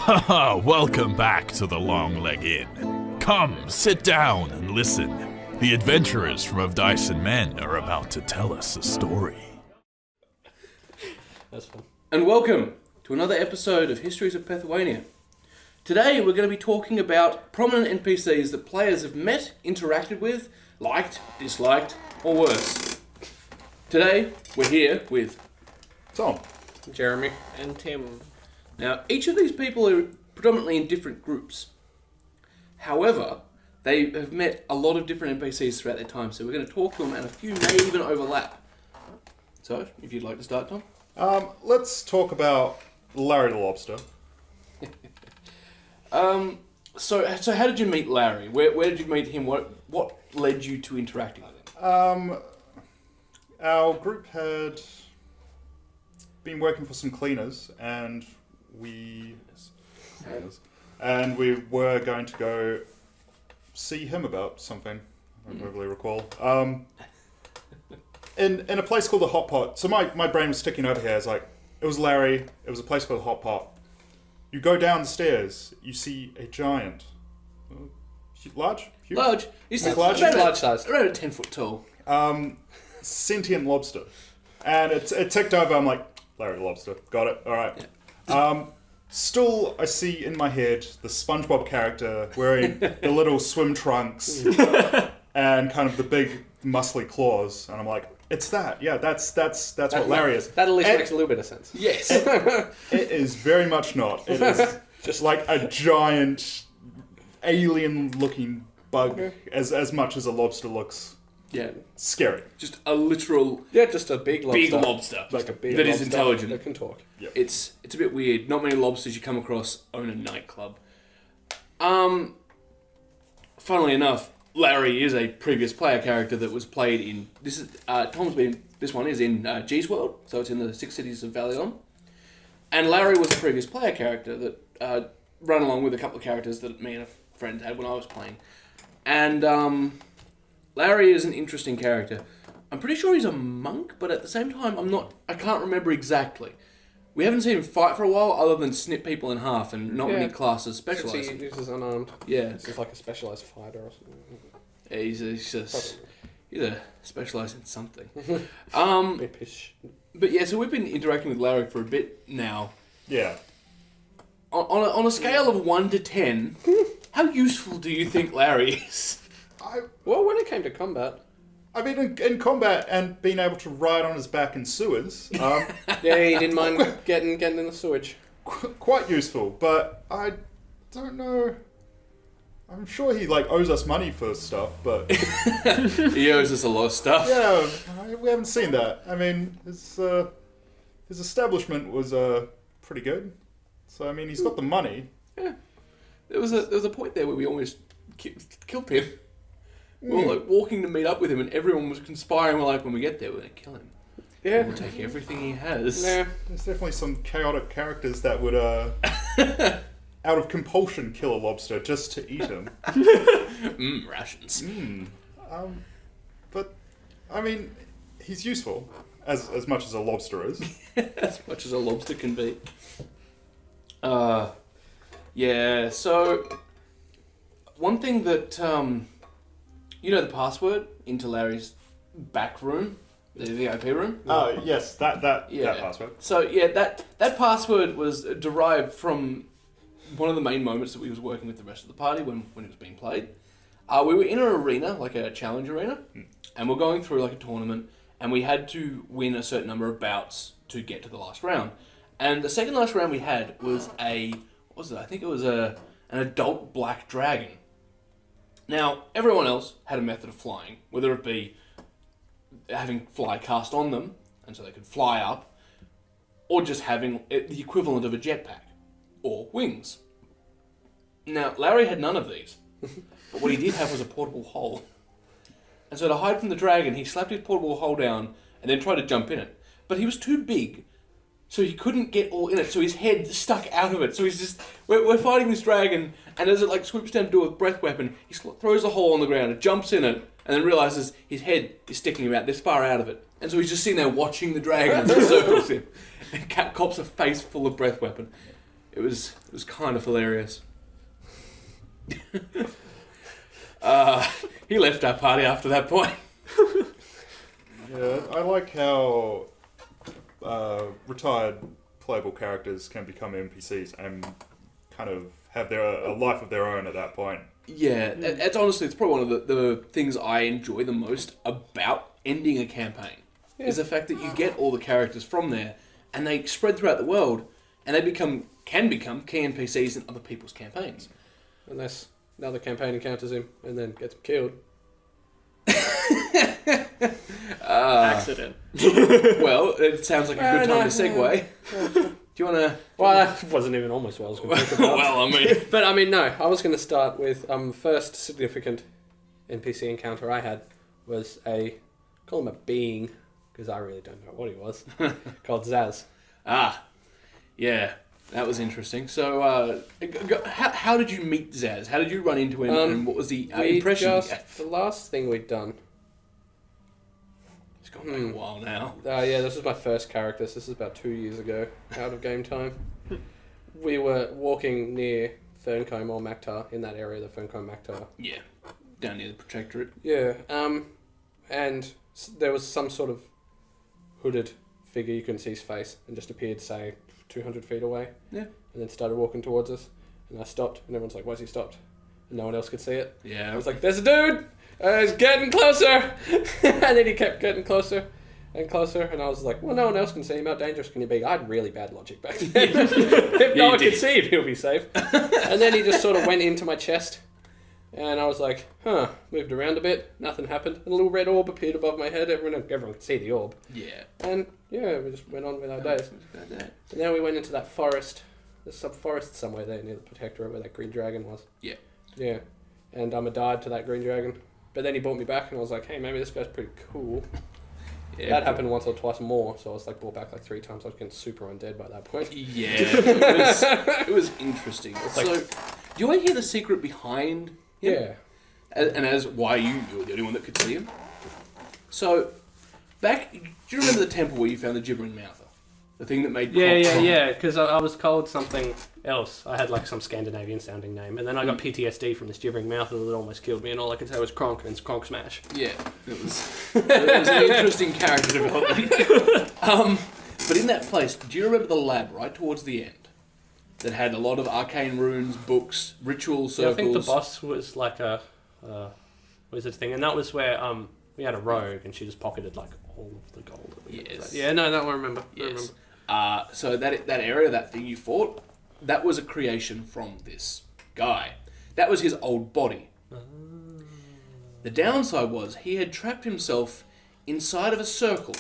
Welcome back to the Long Leg Inn. Come, sit down and listen. The adventurers from Of Dice and Men are about to tell us a story. That's fun. And welcome to another episode of Histories of Pethuania. Today we're going to be talking about prominent NPCs that players have met, interacted with, liked, disliked, or worse. Today we're here with Tom, Jeremy, and Tim. Now, each of these people are predominantly in different groups. However, they have met a lot of different NPCs throughout their time, so we're going to talk to them, and a few may even overlap. So, if you'd like to start, Tom? Let's talk about Larry the Lobster. So how did you meet Larry? Where did you meet him? What led you to interacting with him? Our group had been working for some cleaners, and we were going to go see him about something. I don't really recall. In a place called the Hot Pot. So my brain was sticking over here. It's like, it was Larry. It was a place called the Hot Pot. You go downstairs, you see a giant. Large? Huge? Large. He's Large size. Around 10 foot tall. Sentient lobster. And it ticked over. I'm like, Larry the Lobster. Got it. All right. Yeah. Still, I see in my head the SpongeBob character wearing the little swim trunks and kind of the big muscly claws. And I'm like, it's that. Yeah, that's what Larry is. That at least makes a little bit of sense. Yes. It is very much not. It is just like a giant alien-looking bug, as much as a lobster looks. Yeah. Scary. Just a literal... Yeah, just a big lobster. Big lobster. Like a big that lobster is intelligent. that can talk. Yep. It's a bit weird. Not many lobsters you come across own a nightclub. Funnily enough, Larry is a previous player character that was played in... This one is in G's World, so it's in the 6 cities of Valion. And Larry was a previous player character that ran along with a couple of characters that me and a friend had when I was playing. And Larry is an interesting character. I'm pretty sure he's a monk, but at the same time, I can't remember exactly. We haven't seen him fight for a while, other than snip people in half, and not many classes specialise. He uses unarmed. Yeah. He's like a specialised fighter or something. Yeah, he's a specialised in something. But yeah, so we've been interacting with Larry for a bit now. Yeah. On a scale of 1 to 10, how useful do you think Larry is? Well, when it came to combat... I mean, in combat and being able to ride on his back in sewers... yeah, he didn't mind getting in the sewage. Quite useful, but I don't know... I'm sure he owes us money for stuff, but... He owes us a lot of stuff. Yeah, we haven't seen that. I mean, his establishment was pretty good. So, I mean, he's got the money. Yeah. There was a point there where we almost killed him. We were walking to meet up with him, and everyone was conspiring. We're like, when we get there, we're going to kill him. Yeah. We'll take everything he has. Yeah. There's definitely some chaotic characters that would, out of compulsion, kill a lobster just to eat him. Rations. But, I mean, he's useful, as much as a lobster is. As much as a lobster can be. Yeah, so... One thing that... you know the password into Larry's back room? The VIP room? Oh, yes, that password. So, yeah, that password was derived from one of the main moments that we was working with the rest of the party when it was being played. We were in an arena, like a challenge arena, and we're going through like a tournament, and we had to win a certain number of bouts to get to the last round. And the second last round we had was I think it was an adult black dragon. Now, everyone else had a method of flying, whether it be having fly cast on them, and so they could fly up, or just having the equivalent of a jetpack, or wings. Now, Larry had none of these, but what he did have was a portable hole. And so to hide from the dragon, he slapped his portable hole down, and then tried to jump in it. But he was too big, so he couldn't get all in it, so his head stuck out of it. So he's just... We're fighting this dragon, and as it swoops down to do a breath weapon, he throws a hole on the ground, and jumps in it, and then realises his head is sticking about this far out of it. And so he's just sitting there watching the dragon as it circles him. And cops a face full of breath weapon. It was kind of hilarious. He left our party after that point. Yeah, I like how retired playable characters can become NPCs and kind of have a life of their own at that point. Yeah, it's honestly, it's probably one of the things I enjoy the most about ending a campaign. Is the fact that you get all the characters from there and they spread throughout the world and they can become key NPCs in other people's campaigns. Unless another campaign encounters him and then gets him killed. Accident. Well, it sounds like a good time to segue. Do you want to... Well, that wasn't even almost what I was going to talk about. Well, I mean... But I mean, no. I was going to start with first significant NPC encounter I had was call him a being, because I really don't know what he was, called Zaz. Ah, yeah, that was interesting. So, how did you meet Zaz? How did you run into him, and what was the impression you got? The last thing we'd done... It's gone back a while now. Yeah, this was my first character. This is about 2 years ago, out of game time. We were walking near Ferncombe or Mactar, in that area, the Ferncombe Mactar. Yeah, down near the Protectorate. Yeah, and there was some sort of hooded figure, you couldn't see his face, and just appeared, say, 200 feet away. Yeah. And then started walking towards us, and I stopped, and everyone's like, why's he stopped? And no one else could see it. Yeah. I was like, there's a dude! He's getting closer! And then he kept getting closer and closer, and I was like, well, no one else can see him. How dangerous can he be? I had really bad logic back then. If no one could see him, he'll be safe. And then he just sort of went into my chest, and I was like, moved around a bit, nothing happened. A little red orb appeared above my head. Everyone could see the orb. Yeah. And yeah, we just went on with our days. And then we went into that forest. There's some forest somewhere there near the Protectorate where that green dragon was. Yeah. Yeah. And I died to that green dragon. But then he brought me back, and I was like, hey, maybe this guy's pretty cool. Yeah, that happened once or twice more, so I was like brought back like 3 times. I was getting super undead by that point. Yeah, it was interesting. So, do you want to hear the secret behind him? Yeah. And as why you were the only one that could see him? So, do you remember the temple where you found the gibbering mouther? The thing that made... Yeah, because I was called something else. I had like some Scandinavian sounding name, and then I got PTSD from this gibbering mouther that almost killed me, and all I could say was Kronk, and it's Kronk Smash. Yeah, it was an interesting character development. But in that place, do you remember the lab right towards the end? That had a lot of arcane runes, books, ritual circles. Yeah, I think the boss was like a wizard thing, and that was where we had a rogue, and she just pocketed like all of the gold that we had. Yes. Yeah, no, that one I remember. Yes. So that area, that thing you fought, that was a creation from this guy. That was his old body. The downside was he had trapped himself inside of a circle.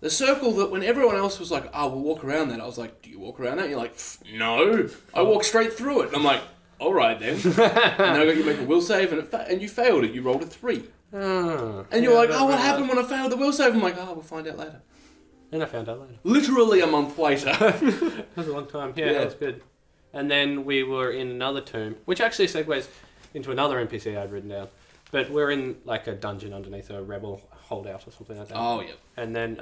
The circle that when everyone else was like, we'll walk around that, I was like, do you walk around that? And you're like, no. I walked straight through it. And I'm like, all right then. And then I got you to make a will save, and you failed it. You rolled a 3. And you're like, what happened when I failed the will save? I'm like, we'll find out later. And I found out later. Literally a month later. That was a long time. Yeah, that was good. And then we were in another tomb, which actually segues into another NPC I'd written down. But we're in like a dungeon underneath a rebel holdout or something like that. Oh, yeah. And then,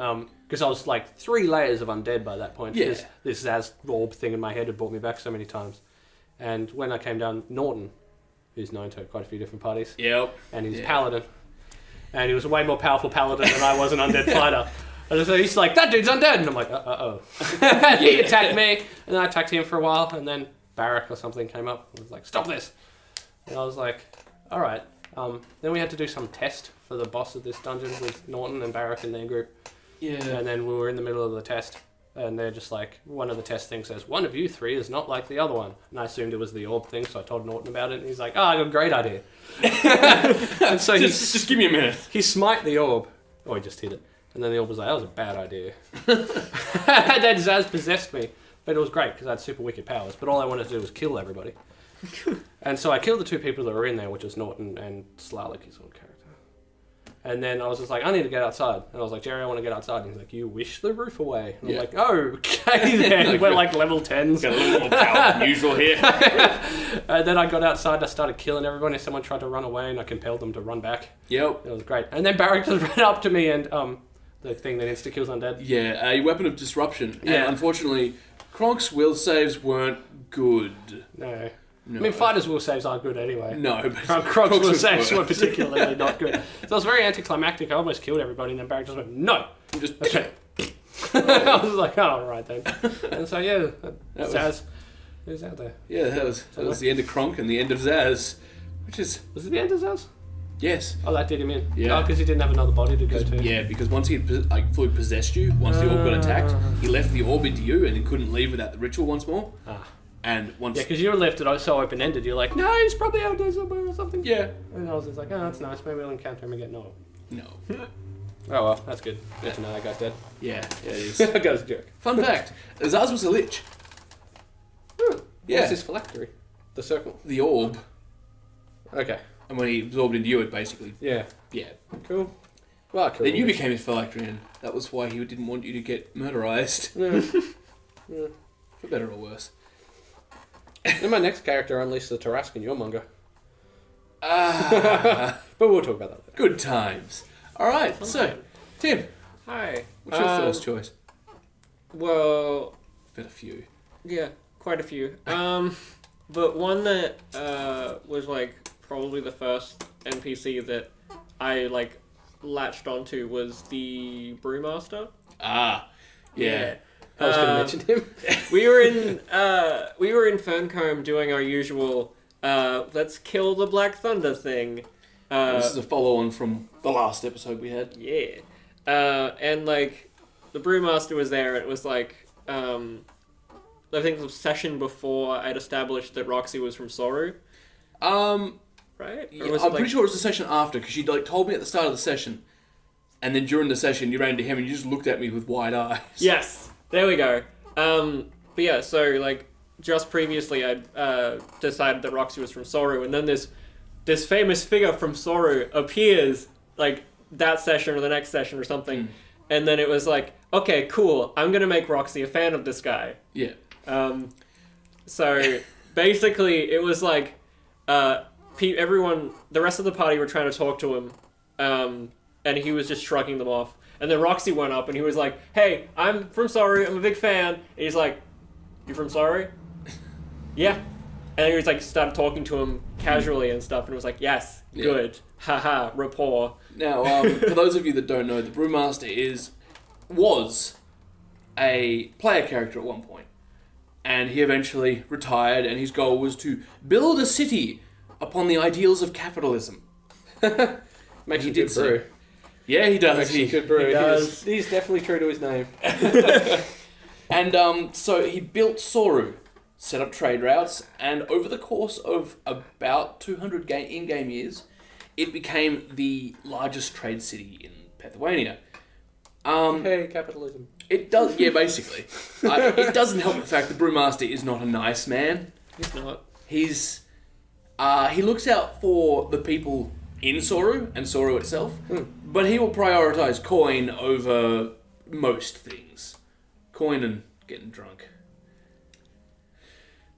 because I was like 3 layers of undead by that point. Yeah. This Zaz orb thing in my head had brought me back so many times. And when I came down, Norton, who's known to quite a few different parties. Yep. And he's paladin. And he was a way more powerful paladin than I was an undead fighter. And so he's like, that dude's undead! And I'm like, uh-oh. He attacked me, and then I attacked him for a while, and then Barak or something came up and was like, stop this! And I was like, alright. Then we had to do some test for the boss of this dungeon with Norton and Barak in their group. Yeah. And then we were in the middle of the test, and they're just like, one of the test things says, one of you 3 is not like the other one. And I assumed it was the orb thing, so I told Norton about it, and he's like, I got a great idea. And so just give me a minute. He smite the orb. Oh, he just hit it. And then the orb was like, that was a bad idea. Then Zaz possessed me. But it was great because I had super wicked powers. But all I wanted to do was kill everybody. And so I killed the 2 people that were in there, which was Norton and Slalek, his old character. And then I was just like, I need to get outside. And I was like, Jerry, I want to get outside. And he's like, you wish the roof away. And I'm like, okay then. We're like level 10s. Got a little more power than usual here. And then I got outside and I started killing everyone. And someone tried to run away and I compelled them to run back. Yep. It was great. And then Barak just ran up to me and the thing that insta-kills undead. Yeah, a weapon of disruption. Yeah. And unfortunately, Kronk's will saves weren't good. No. No. I mean, fighters' will saves aren't good anyway. No, but Kronk's will was saves worse. were particularly not good. So it was very anticlimactic. I almost killed everybody, and then Barrack just went, no! Just Okay. I was like, oh, all right then. And so, yeah, That Zaz is out there. Yeah, that was the end of Kronk and the end of Zaz, which is Was it the end of Zaz? yes. Oh, that did him in. Yeah. Oh, because he didn't have another body to go to. Yeah, because once he had fully possessed you, once the orb got attacked, he left the orb into you and he couldn't leave without the ritual once more. Ah. And once Yeah, because you were left it so open-ended. You're like, no, he's probably out there somewhere or something. yeah, And I was just like, oh, that's nice. Maybe we'll encounter him again. No. no, Oh, well, that's good. Good to know that guy's dead. yeah, it is. That guy's a jerk. Fun fact: Zaz was a lich. Yeah. What's his phylactery? The circle. The orb, Okay. and when he absorbed into you, it basically Yeah. yeah. Cool. Well, cool. Then you became his phylactery, and that was why he didn't want you to get murderized, Yeah. for better or worse. Then my next character unleashed the Tarrascan Warmonger. Ah, But we'll talk about that later. good times. All right, so Tim, Hi. what's your first choice? Well, Been a few. yeah, quite a few. But one that was like probably the first NPC that I like latched onto was the Brewmaster. Ah, yeah. I was going to mention him. We were in Ferncombe doing our usual let's kill the Black Thunder thing. This is a follow-on from the last episode we had. Yeah. And like the Brewmaster was there, and it was like I think the session before I'd established that Roxy was from Soru, right? Yeah, Or was I'm it, like, pretty sure it was the session after, because she like told me at the start of the session, and then during the session you ran into him and you just looked at me with wide eyes. Yes, there we go. But yeah, so like just previously I'd decided that Roxy was from Soru, and then this famous figure from Soru appears like that session or the next session or something, and then it was like, okay, cool, I'm gonna make Roxy a fan of this guy. Yeah. So basically, it was like everyone, the rest of the party were trying to talk to him, and he was just shrugging them off. And then Roxy went up and he was like, "Hey, I'm from Sorry. I'm a big fan." And he's like, "You from Sorry?" Yeah. And he was like, started talking to him casually and stuff, and it was like, "Yes, Yeah. good, haha, rapport." Now, for those of you that don't know, the Brewmaster was a player character at one point, and he eventually retired, and his goal was to build a city upon the ideals of capitalism. Makes He a did good so. brew. Yeah, he does. Makes a good brew. he does. He's definitely true to his name. And so he built Soru, set up trade routes, and over the course of about 200 in-game years, it became the largest trade city in Pethuania. Hey, capitalism. It does, yeah, basically. It doesn't help the fact that Brewmaster is not a nice man. He's not. He looks out for the people in Soru and Soru itself, but he will prioritize coin over most things. Coin and getting drunk.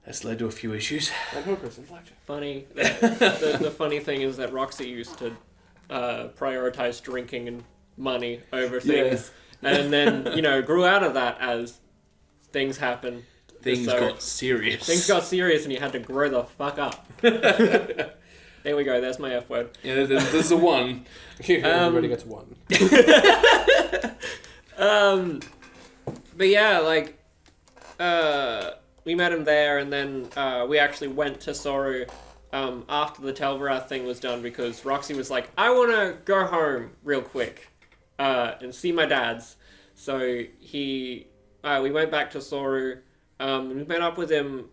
That's led to a few issues. And hookers and blackjack. Funny. The funny thing is that Roxy used to prioritize drinking and money over things, and then grew out of that as things happen. Things So, got serious. Things got serious, and you had to grow the fuck up. There we go. There's my F word. Yeah, there's the one. Everybody gets one. But yeah, like, we met him there, and then we actually went to Soru after the Telvarath thing was done, because Roxy was like, I want to go home real quick and see my dad's. So we went back to Soru. We met up with him.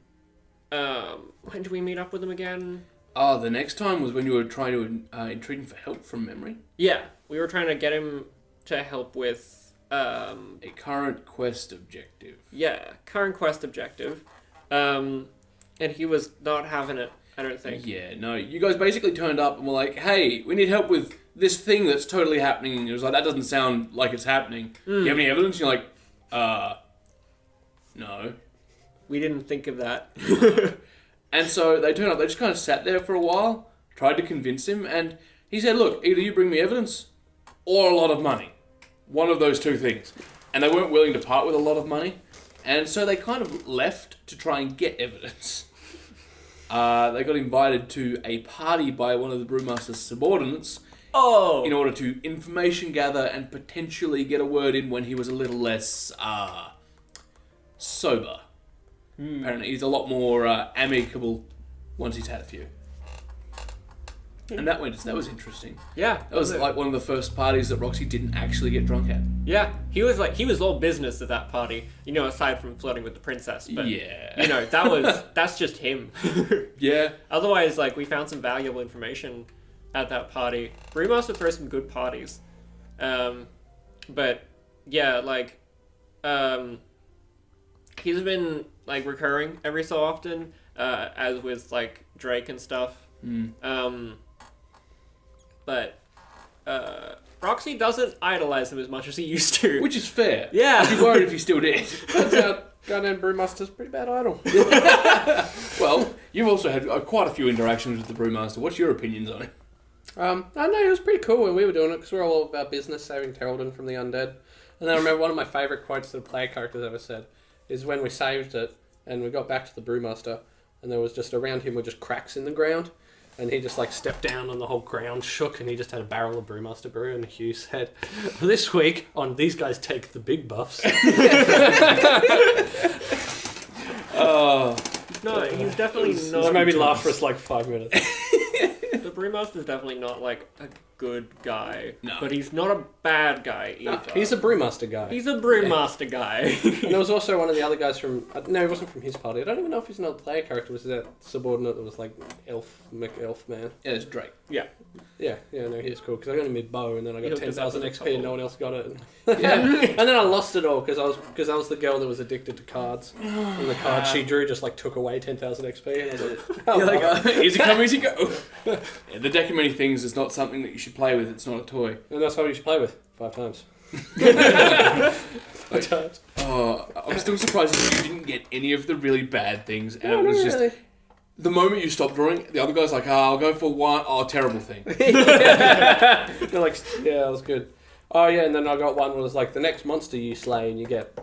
When did we meet up with him again? The next time was when you were trying to entreat him for help from memory. Yeah, we were trying to get him to help with A current quest objective. current quest objective. And he was not having it, I don't think. Yeah, no, you guys basically turned up and were like, hey, we need help with this thing that's totally happening. And it was like, that doesn't sound like it's happening. Do you have any evidence? You're like, no. We didn't think of that. And so they turned up, they just kind of sat there for a while, tried to convince him, and he said, look, either you bring me evidence or a lot of money. One of those two things. And they weren't willing to part with a lot of money. And so they kind of left to try and get evidence. They got invited to a party by one of the brewmaster's subordinates Oh! in order to information gather and potentially get a word in when he was a little less sober. Apparently he's a lot more amicable once he's had a few. And that was interesting. Yeah. That was like one of the first parties that Roxy didn't actually get drunk at. Yeah. He was all business at that party, aside from flirting with the princess. But, Yeah. that's just him. Yeah. Otherwise, we found some valuable information at that party. Brewmaster throws some good parties. But, yeah, he's been, recurring every so often, as with, Drake and stuff. But Roxy doesn't idolize him as much as he used to. Which is fair. Yeah. I'd be worried if he still did. Turns out goddamn Brewmaster's a pretty bad idol. Well, you've also had quite a few interactions with the Brewmaster. What's your opinions on it? I know it was pretty cool when we were doing it because we were all about business, saving Terrelden from the undead. And I remember one of my favourite quotes that a player character's ever said is when we saved it and we got back to the Brewmaster and there was just around him were just cracks in the ground. And he just stepped down and the whole ground shook and he just had a barrel of Brewmaster brew and Hugh said, this week on These Guys Take the Big Buffs. No, he's definitely not. That made me laugh for us 5 minutes. The Brewmaster's definitely not a good guy. No. But he's not a bad guy either. No, he's a Brewmaster guy. He's a Brewmaster guy. And there was also one of the other guys from... No, he wasn't from his party. I don't even know if he's another player character. Was that subordinate that was Elf man? Yeah, it's Drake. Yeah. Yeah, no, he was cool because I got him mid bow and then I got He 10,000 hooked us up XP with and no one else got it. Yeah. And then I lost it all because I was the girl that was addicted to cards. And the cards she drew just took away 10,000 XP. And I was like, You're easy come, easy go. Yeah, the deck of many things is not something that you should play with. It's not a toy. and that's what you should play with 5 times. 5 times. Oh, I'm still surprised that you didn't get any of the really bad things. And No, it was not just really. the moment you stopped drawing, the other guy's like, I'll go for one. Oh, terrible thing. They're like, yeah, that was good. Oh yeah, and then I got one where it was the next monster you slay and you get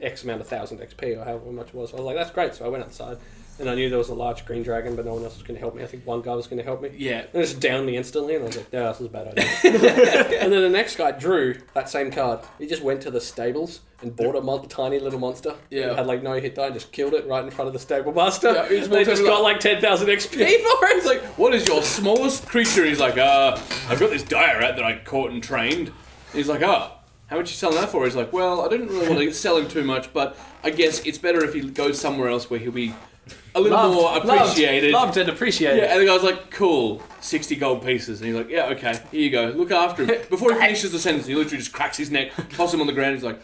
X amount of 1,000 XP or however much it was. I was like, that's great. So I went outside and I knew there was a large green dragon, but no one else was going to help me. I think one guy was going to help me. Yeah. And it just downed me instantly, and I was like, no, this is a bad idea. And then the next guy drew that same card. He just went to the stables and bought a tiny little monster. Yeah. It had no hit die and just killed it right in front of the stable master. Yeah, he just they walked just over got 10,000 XP for it. He's like, what is your smallest creature? He's like, I've got this dire rat that I caught and trained. He's like, how much you selling that for? He's like, well, I didn't really want to sell him too much, but I guess it's better if he goes somewhere else where he'll be a little more appreciated. Loved and appreciated. Yeah, and the guy's like, cool, 60 gold pieces. And he's like, yeah, okay, here you go. Look after him. Before he finishes the sentence, he literally just cracks his neck, tosses him on the ground. He's like,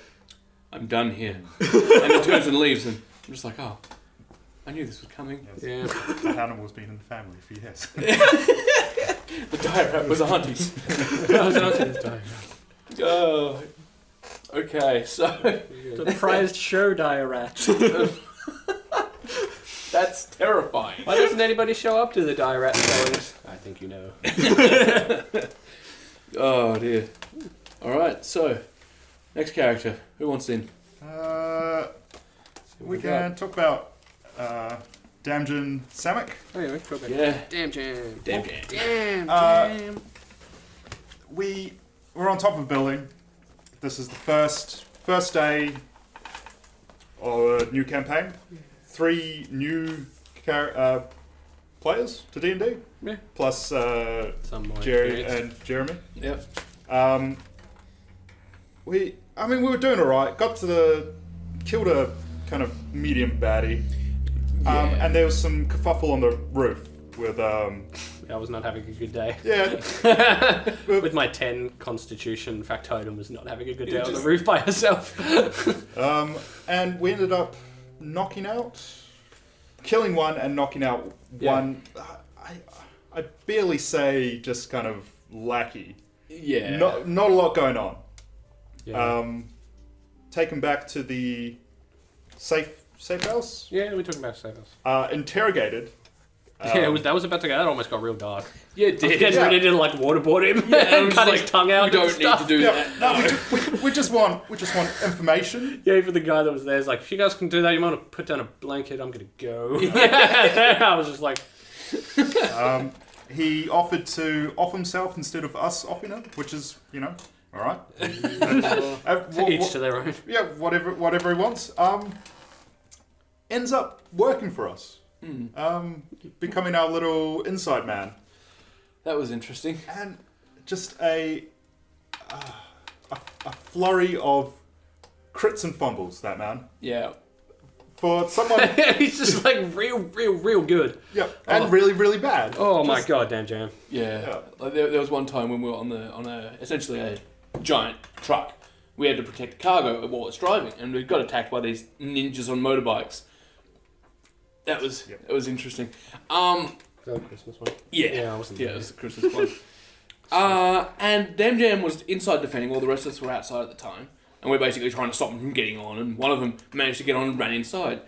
I'm done here. And he turns and leaves. And I'm just like, oh, I knew this was coming. Yeah. That animal's been in the family for years. The dire rat was auntie's. Oh, okay, so The prized show dire rat. that's terrifying. Why doesn't anybody show up to the dire rat showings? I think you know. Oh dear. All right, so next character. Who wants in? We can talk about Damjan Samak. Oh yeah, we can talk about Yeah. Damn jam. Damn jam. Damn jam. We're on top of a building. This is the first day of a new campaign. 3 new players to D&D. Yeah. Plus Some more Jerry experience. and Jeremy. Yep. We were doing alright. Killed a kind of medium baddie. Yeah. And there was some kerfuffle on the roof with I was not having a good day. yeah. With my 10 constitution, factotum was not having a good day on the roof by herself. And we ended up killing one and knocking out one. I'd barely say just kind of lackey. Yeah. Not a lot going on. Yeah. Taken back to the safe house. Yeah, we're talking about safe house. Interrogated. Yeah, that was about to go. That almost got real dark. Yeah, it I was did. getting Yeah. ready to like waterboard him Yeah, I and was cut like, his tongue out. We don't and need stuff. to do Yeah, that. no, we just want information. Yeah, even the guy that was there is like, if you guys can do that, you want to put down a blanket, I'm going to go. I was just like, He offered to off himself instead of us offing it, which is, all right. each to their own. Yeah, whatever he wants. Ends up working for us. Becoming our little inside man, That was interesting. and just a flurry of crits and fumbles. That man, Yeah. for someone, He's just like real good. yeah, and really, really bad. Oh my Just- god, damn jam. Yeah. Yeah. Like there was one time when we were on a essentially a giant truck. We had to protect cargo while it's driving, and we got attacked by these ninjas on motorbikes. That was interesting. Is that a Christmas one? Yeah. Yeah, I wasn't Yeah, there. it was the Christmas one. And Damn Jam was inside defending while the rest of us were outside at the time. And we're basically trying to stop them from getting on, and one of them managed to get on and ran inside.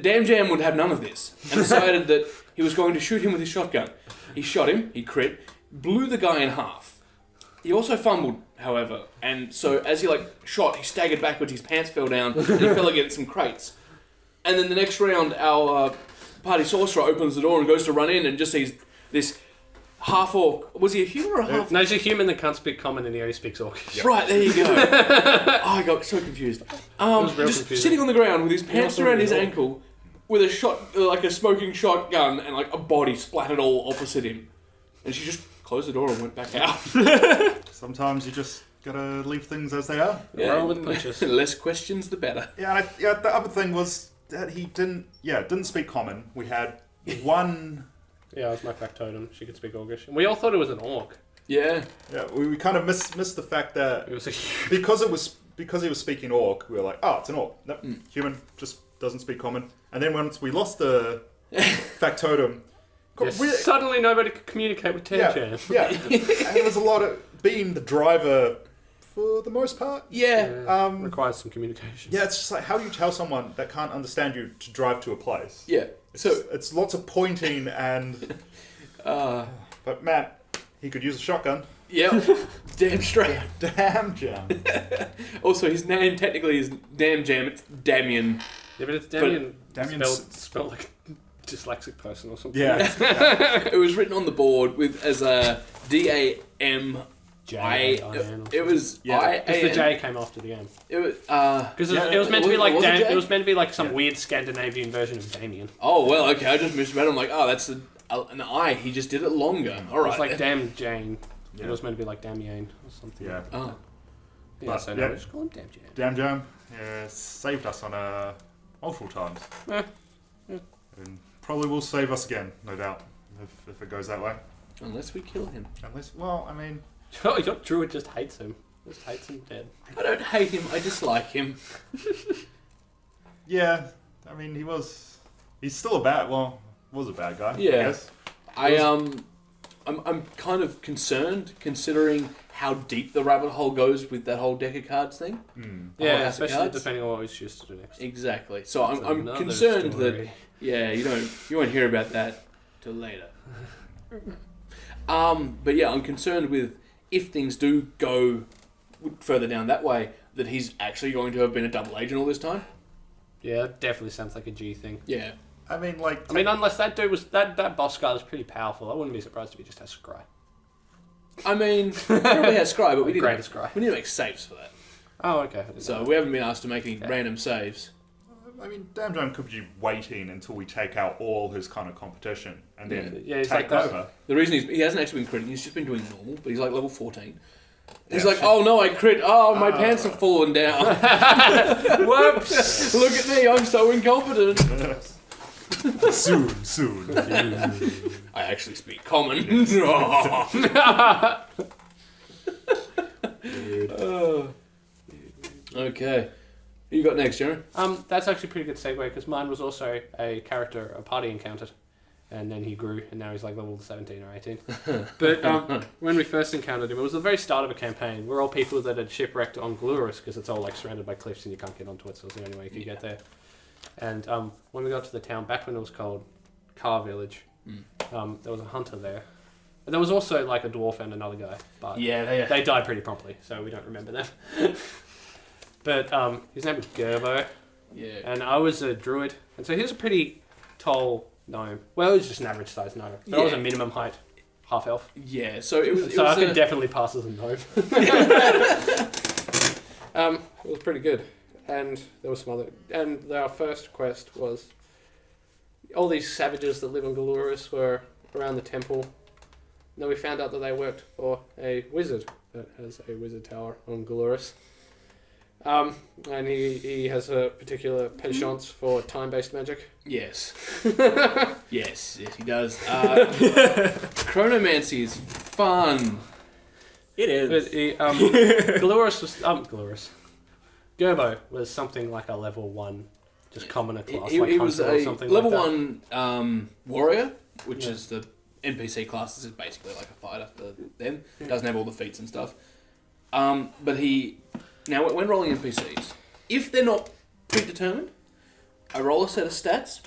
Damn Jam would have none of this, and decided that he was going to shoot him with his shotgun. He shot him, he crit, blew the guy in half. He also fumbled, however, and so as he shot, he staggered backwards, his pants fell down, and he fell against some crates. And then the next round, our party sorcerer opens the door and goes to run in and just sees this half-orc. Was he a human or a half? No, he's a human that can't speak common and he only speaks Orcish. Right, there you go. I got so confused. was real Just confusing. sitting on the ground with his pants also around his real. ankle, with a a smoking shotgun, and a body splattered all opposite him. And she just closed the door and went back out. Sometimes you just gotta leave things as they are. Roll with punches. Less questions, the better. Yeah, and the other thing was that he didn't speak common. We had one. Yeah, it was my factotum. She could speak Orcish. And we all thought it was an orc. Yeah. Yeah, we kind of missed the fact that It was a because he was speaking orc, we were like, oh, it's an orc. Nope, human just doesn't speak common. And then once we lost the factotum, suddenly nobody could communicate with Tam Jam. yeah, and there was a lot of being the driver for the most part. Yeah. Requires some communication. Yeah, it's just like, how do you tell someone that can't understand you to drive to a place? Yeah. So, It's lots of pointing and. But Matt, he could use a shotgun. yeah. Damn straight. Damn jam. Also, his name technically is Damn Jam. It's Damien. Yeah, but it's Damien, Damien's- spelled like a dyslexic person or something. Yeah. It was written on the board as a D-A-M. It was Yeah. Because the J came after the M. It was Because Yeah, it was meant to be like was it J? it was meant to be like some Yeah. weird Scandinavian version of Damien. Oh well, okay. I just misread. I'm like, oh, that's an I. He just did it longer. All It right. was like Damn Jane. Yeah. It was meant to be like Damien or something. Yeah. Oh. Yeah, But, so yeah. no, we just call him Damn Jane. Damn jam. Yeah, saved us on multiple times. Eh. And probably will save us again, no doubt, if it goes that way. Unless we kill him. Unless, well, I mean, Your druid just hates him. Just hates him dead. I don't hate him. I dislike him. yeah. I mean, he's still was a bad guy. Yeah. I guess. I'm kind of concerned considering how deep the rabbit hole goes with that whole deck of cards thing. Yeah, house of especially cards? depending on what he's choose to do next. Exactly. So I'm Another concerned that story. you won't hear about that till later. But yeah, I'm concerned with if things do go further down that way, that he's actually going to have been a double agent all this time. Yeah, it definitely sounds like a G thing. Yeah. I mean, like, I mean, unless that dude was that boss guy was pretty powerful, I wouldn't be surprised if he just has Scry. I mean, he probably has Scry, but we Greatest Scry. need to make saves for that. Oh, okay. So we haven't been asked to make any random saves. I mean, Damn Jam could be waiting until we take out all his kind of competition and then Yeah, he's take like that. over. The reason he hasn't actually been critting, he's just been doing normal, but he's like level 14. He's Yeah. like, oh no, I crit. Oh, my pants have fallen down. Whoops! Look at me, I'm so incompetent. soon. I actually speak common. Okay. Who you got next, Jeremy? That's actually a pretty good segue because mine was also a character a party encountered, and then he grew, and now he's like level 17 or 18. But when we first encountered him, it was the very start of a campaign. We're all people that had shipwrecked on Glurus because it's all like surrounded by cliffs and you can't get onto it, so it's the only way you could get there. And when we got to the town, back when it was called Car Village, There was a hunter there. And there was also like a dwarf and another guy, but Yeah, they died pretty promptly, so we don't remember them. But his name was Gerbo, yeah. and I was a druid, and so he was a pretty tall gnome. Well, it was just an average sized gnome, but I was a minimum height half elf. Yeah, so it was. So I could definitely pass as a gnome. It was pretty good, and there was some other. And our first quest was all these savages that live on Galurus were around the temple. And then we found out that they worked for a wizard that has a wizard tower on Galurus. And he has a particular penchant for time-based magic. Yes. yes, he does. Chronomancy is fun. It is. But Galurus was Galurus. Gerbo was something like a level 1, just commoner class, He like was Hunter a or something level like that. 1 warrior, which is the NPC class. This is basically like a fighter for them. Doesn't have all the feats and stuff. But now when rolling NPCs, if they're not predetermined, I roll a set of stats,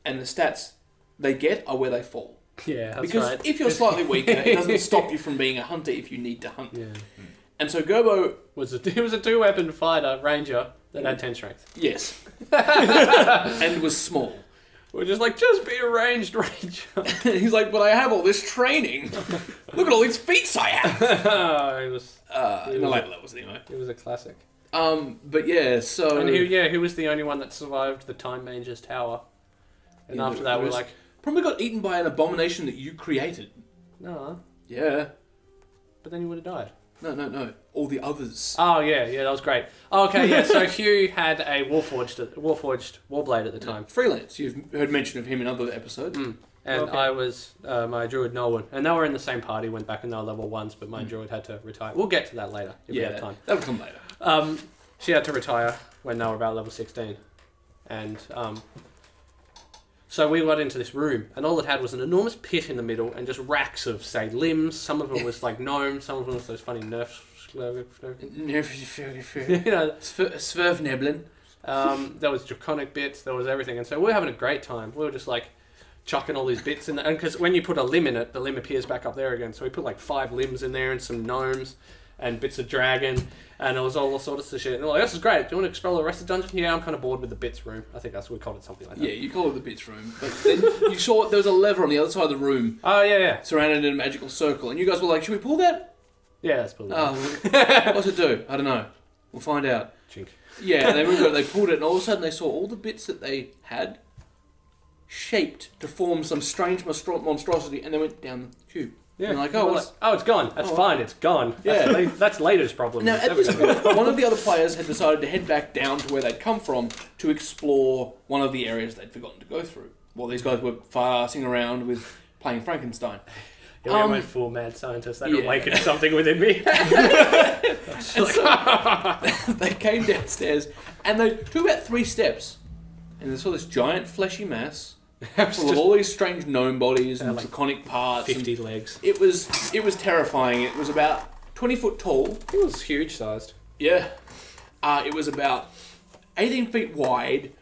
and the stats they get are where they fall. Yeah, that's Because right. if you're slightly weaker, it doesn't stop you from being a hunter if you need to hunt. Yeah. And so Gerbo, He was a 2-weapon fighter ranger that had 10 strength. yes, and was small. We're just like, just be a ranged ranger. He's like, but I have all this training. Look at all these feats I have. He was In the later levels, anyway. It was a classic. But yeah, so And he was the only one that survived the Time Manger's tower. And Yeah, after that, it we're was- like, probably got eaten by an abomination that you created. no, Yeah. but then he would have died. No. All the others. Oh yeah, that was great. Oh, okay, yeah. So Hugh had a warforged warblade at the time, Freelance. You've heard mention of him in other episodes. and Okay. I was my druid Nolan, and they were in the same party. Went back and they were level 1s, but my druid had to retire. We'll get to that later if we have time. that'll come later. She had to retire when they were about level 16, and so we got into this room, and all it had was an enormous pit in the middle, and just racks of, say, limbs. Some of them was like gnomes, some of them was those funny nerfs. You know, Swervneblin. there was draconic bits, there was everything, and so we were having a great time. We were just like chucking all these bits in there, and because when you put a limb in it, the limb appears back up there again. So we put like 5 limbs in there and some gnomes and bits of dragon, and it was all sorts of shit. And they're like, this is great. Do you want to explore the rest of the dungeon? Yeah, I'm kind of bored with the bits room. I think that's what we called it, something like that. Yeah, you call it the bits room. But then you saw there was a lever on the other side of the room, Oh yeah. surrounded in a magical circle, and you guys were like, should we pull that? Yeah, that's probably What's it do? I don't know. We'll find out. chink. Yeah, and they pulled it, and all of a sudden they saw all the bits that they had shaped to form some strange monstrosity, and they went down the tube. Yeah. And like, We're what's... it's gone. That's Oh. fine. It's gone. Yeah. That's later's problem. Now, It's at never this gonna be- point, one of the other players had decided to head back down to where they'd come from to explore one of the areas they'd forgotten to go through. While these guys were farsing around with playing Frankenstein. Yeah, we went full mad scientist. That yeah. awakened something within me. They came downstairs, and they took about 3 steps, and they saw this giant fleshy mass full of all these strange gnome bodies and like draconic parts. 50 legs. It was terrifying. It was about 20 foot tall. It was huge sized. Yeah. It was about 18 feet wide.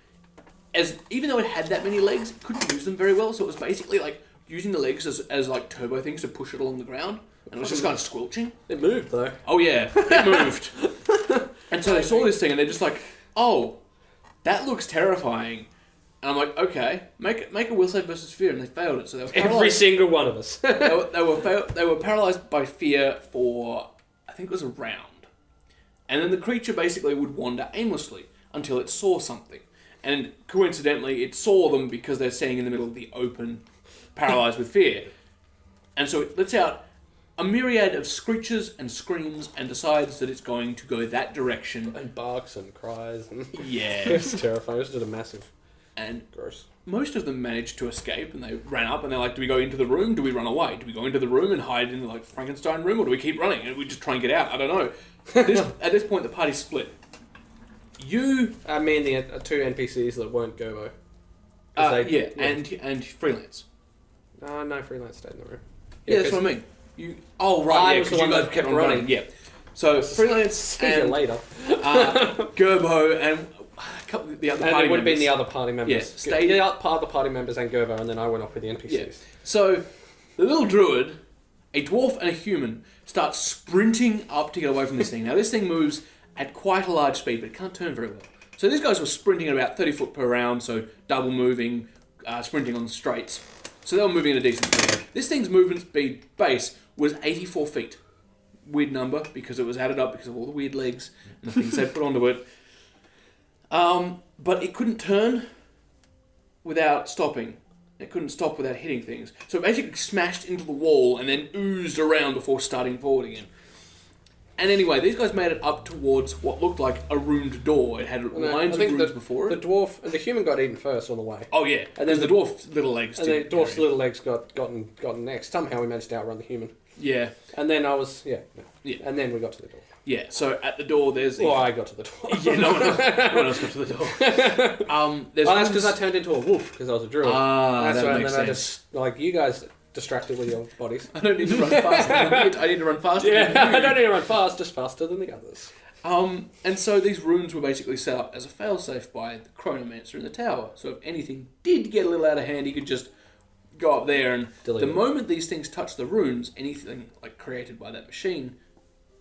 Even though it had that many legs, it couldn't use them very well. So it was basically like using the legs as like turbo things to push it along the ground. And it was just kind of squelching. It moved though. Oh yeah, it moved. And so they saw this thing and they're just like, oh, that looks terrifying. And I'm like, okay, make a will save versus fear, and they failed it. So they were Every paralyzed. single one of us. They were paralyzed by fear for, I think it was a round. And then the creature basically would wander aimlessly until it saw something. And coincidentally, it saw them because they're standing in the middle of the open, paralyzed with fear. And so it lets out a myriad of screeches and screams and decides that it's going to go that direction. And barks and cries. And Yeah. it's terrifying. It was just a massive And gross. most of them managed to escape, and they ran up, and they're like, do we go into the room? Do we run away? Do we go into the room and hide in the like Frankenstein room, or do we keep running and we just try and get out? I don't know. At this point, the party split. I mean the 2 NPCs that weren't Gerbo. And freelance. No, freelance stayed in the room. Yeah, that's what I mean. I was the one that kept running. Yeah. So freelance See you and later. Gerbo, and the other And party it would have been members. the other party members. Yeah, stayed- the other party members and Gerbo, and then I went off with the NPCs. Yeah. So the little druid, a dwarf and a human, start sprinting up to get away from this thing. Now this thing moves at quite a large speed, but it can't turn very well. So these guys were sprinting at about 30 foot per round, so double moving, sprinting on straights. So they were moving at a decent speed. This thing's movement speed base was 84 feet. Weird number, because it was added up because of all the weird legs and the things they put onto it. But it couldn't turn without stopping. It couldn't stop without hitting things. So it basically smashed into the wall and then oozed around before starting forward again. And anyway, these guys made it up towards what looked like a ruined door. It had lines of runes before the it. dwarf and the human got eaten first on the way. Oh yeah, And and then then the dwarf's little legs. And then didn't dwarf's carry it. little legs gotten next. Somehow we managed to outrun the human. Yeah, And then I was Yeah. And then we got to the door. yeah. So at the door, there's Or I got to the door. yeah, no one else got to the door. There's Oh, that's because runes- I turned into a wolf because I was a druid. Ah, That's that right. And makes then I sense. just like you guys distracted with your bodies. I don't need to run fast. I need to run faster. Yeah, than you. I don't need to run fast, just faster than the others. And so these runes were basically set up as a failsafe by the chronomancer in the tower. So if anything did get a little out of hand, he could just go up there, and Delete the it. moment these things touch the runes, anything like created by that machine,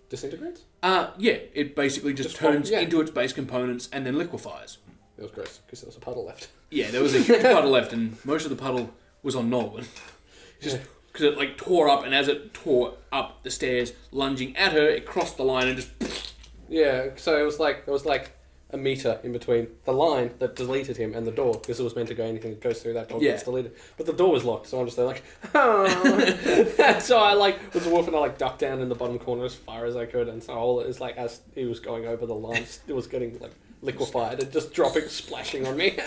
Disintegrates? it basically just Just turns yeah. into its base components and then liquefies. It was gross because there was a puddle left. Yeah, there was a huge puddle left, and most of the puddle was on Norwin. Just because it like tore up, and as it tore up the stairs, lunging at her, it crossed the line and just. Yeah, so it was like there was like a meter in between the line that deleted him and the door because it was meant to go anything that goes through that door Yeah. gets deleted. But the door was locked, so I'm just there like, oh. So I like was a wolf and I like ducked down in the bottom corner as far as I could, and so all it was like as he was going over the line, it was getting like liquefied and just dropping, splashing on me.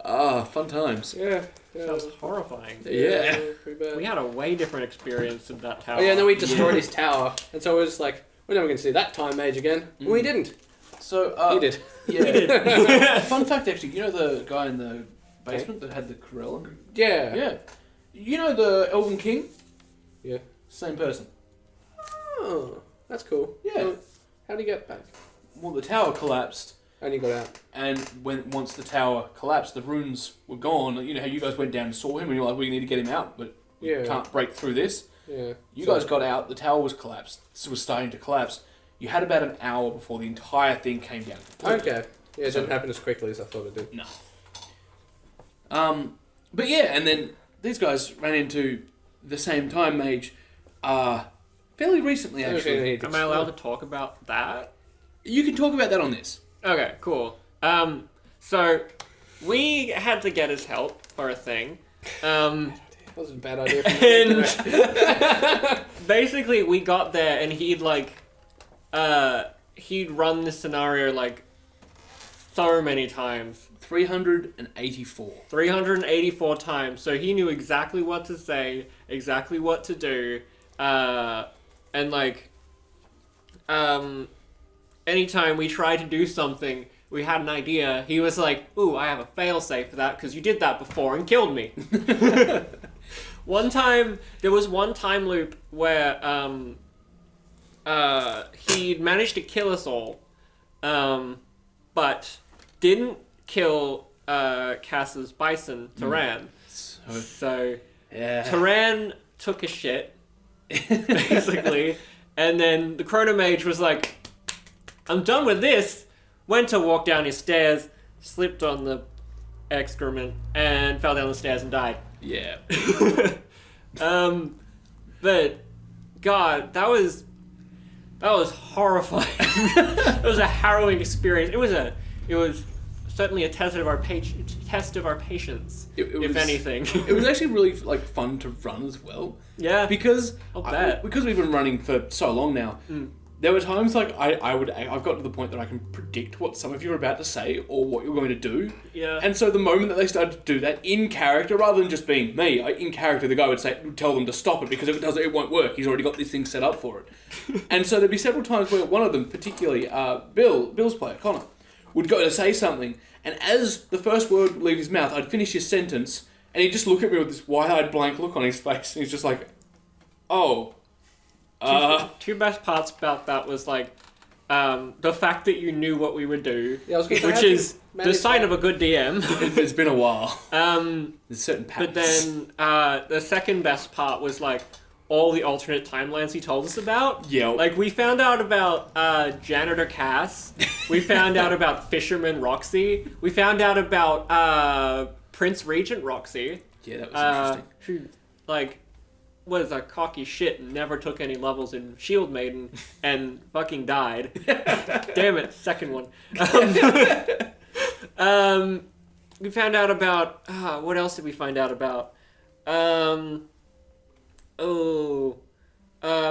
Fun times. yeah. Sounds horrifying. Yeah. Pretty bad. We had a way different experience in that tower. Oh yeah, and then we destroyed his tower, and so it was like we're never going to see that time mage again. And we didn't. So He did. Yeah. Fun fact, actually, you know the guy in the basement that had the Corella? Yeah. Yeah. You know the Elven King? Yeah. Same person. Oh, that's cool. Yeah. So, how'd he get back? Well, the tower collapsed, And he got out. and once the tower collapsed, the runes were gone. You know how you guys went down and saw him, and you're like, we need to get him out, but we Yeah. can't break through this. Yeah. You So- guys got out, the tower was collapsed, was starting to collapse. You had about an hour before the entire thing came down. Okay. Yeah, it So- didn't happen as quickly as I thought it did. No. But yeah, and then these guys ran into the same time mage fairly recently, actually. Am I allowed to talk about that? You can talk about that on this. Okay, cool. So we had to get his help for a thing. That was a bad idea for me. And basically we got there and he'd run this scenario like so many times. 384. 384 times. So he knew exactly what to say, exactly what to do. And like anytime we tried to do something, we had an idea, he was like, ooh, I have a failsafe for that because you did that before and killed me. There was one time loop where he'd managed to kill us all, but didn't kill Cass's bison, Taran. So Yeah. Taran took a shit, basically, and then the Chrono Mage was like, I'm done with this, went to walk down his stairs, slipped on the excrement, and fell down the stairs and died. Yeah. But God, that was horrifying. It was a harrowing experience. It was certainly a test of our patience. It If was- anything. It was actually really like fun to run as well. Yeah. Because I'll bet. because we've been running for so long now, there were times like I've got to the point that I can predict what some of you are about to say or what you're going to do. Yeah. And so the moment that they started to do that in character, rather than just being me, in character, the guy would tell them to stop it because if it doesn't, it won't work. He's already got this thing set up for it. And so there'd be several times where one of them, particularly Bill's player, Connor, would go to say something, and as the first word would leave his mouth, I'd finish his sentence, and he'd just look at me with this wide-eyed blank look on his face, and he's just like, oh. Two best parts about that was like, the fact that you knew what we would do, Yeah, I was gonna say, which how do you is the manage sign that? of a good DM. It's been a while. Um, There's certain patterns. but then the second best part was like all the alternate timelines he told us about. Yeah. Like we found out about Janitor Cass. We found out about Fisherman Roxy. We found out about Prince Regent Roxy. Yeah, that was interesting. Who like was a cocky shit and never took any levels in Shield Maiden and fucking died. Damn it, second one. We found out about what else did we find out about? We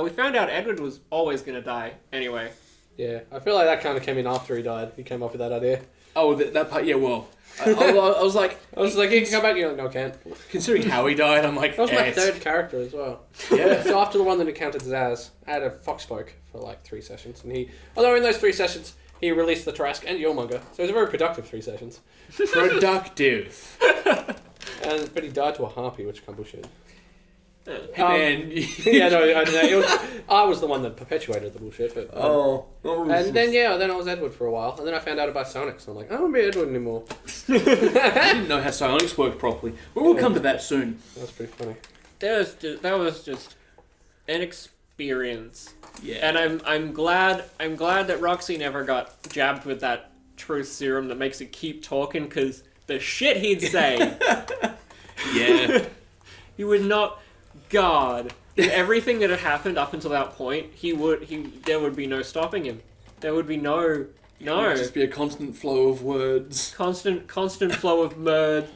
found out Edward was always gonna die anyway. Yeah, I feel like that kind of came in after he died. He came up with that idea. Oh, that part. Yeah, well, I was like, I was like, you can come back. You're like, no, I can't. considering how he died, I'm like, That was my it's- third character as well. Yeah. So after the one that encountered Zaz, I had a Foxfolk for like 3 sessions, and although in those 3 sessions he released the Trask and Yormonger, so it was a very productive 3 sessions. Productive. But he died to a harpy, which can bullshit. Hey, man. Yeah, no, I don't know. I was the one that perpetuated the bullshit. But, and then I was Edward for a while, and then I found out about Sonics, and I'm like, I don't want to be Edward anymore. I didn't know how psionics worked properly. We'll come to that soon. That's pretty funny. That was just an experience. Yeah. And I'm glad that Roxy never got jabbed with that truth serum that makes it keep talking, because the shit he'd say. Yeah. He would not. God, everything that had happened up until that point, there would be no stopping him. There would be no. It would just be a constant flow of words. Constant flow of murders.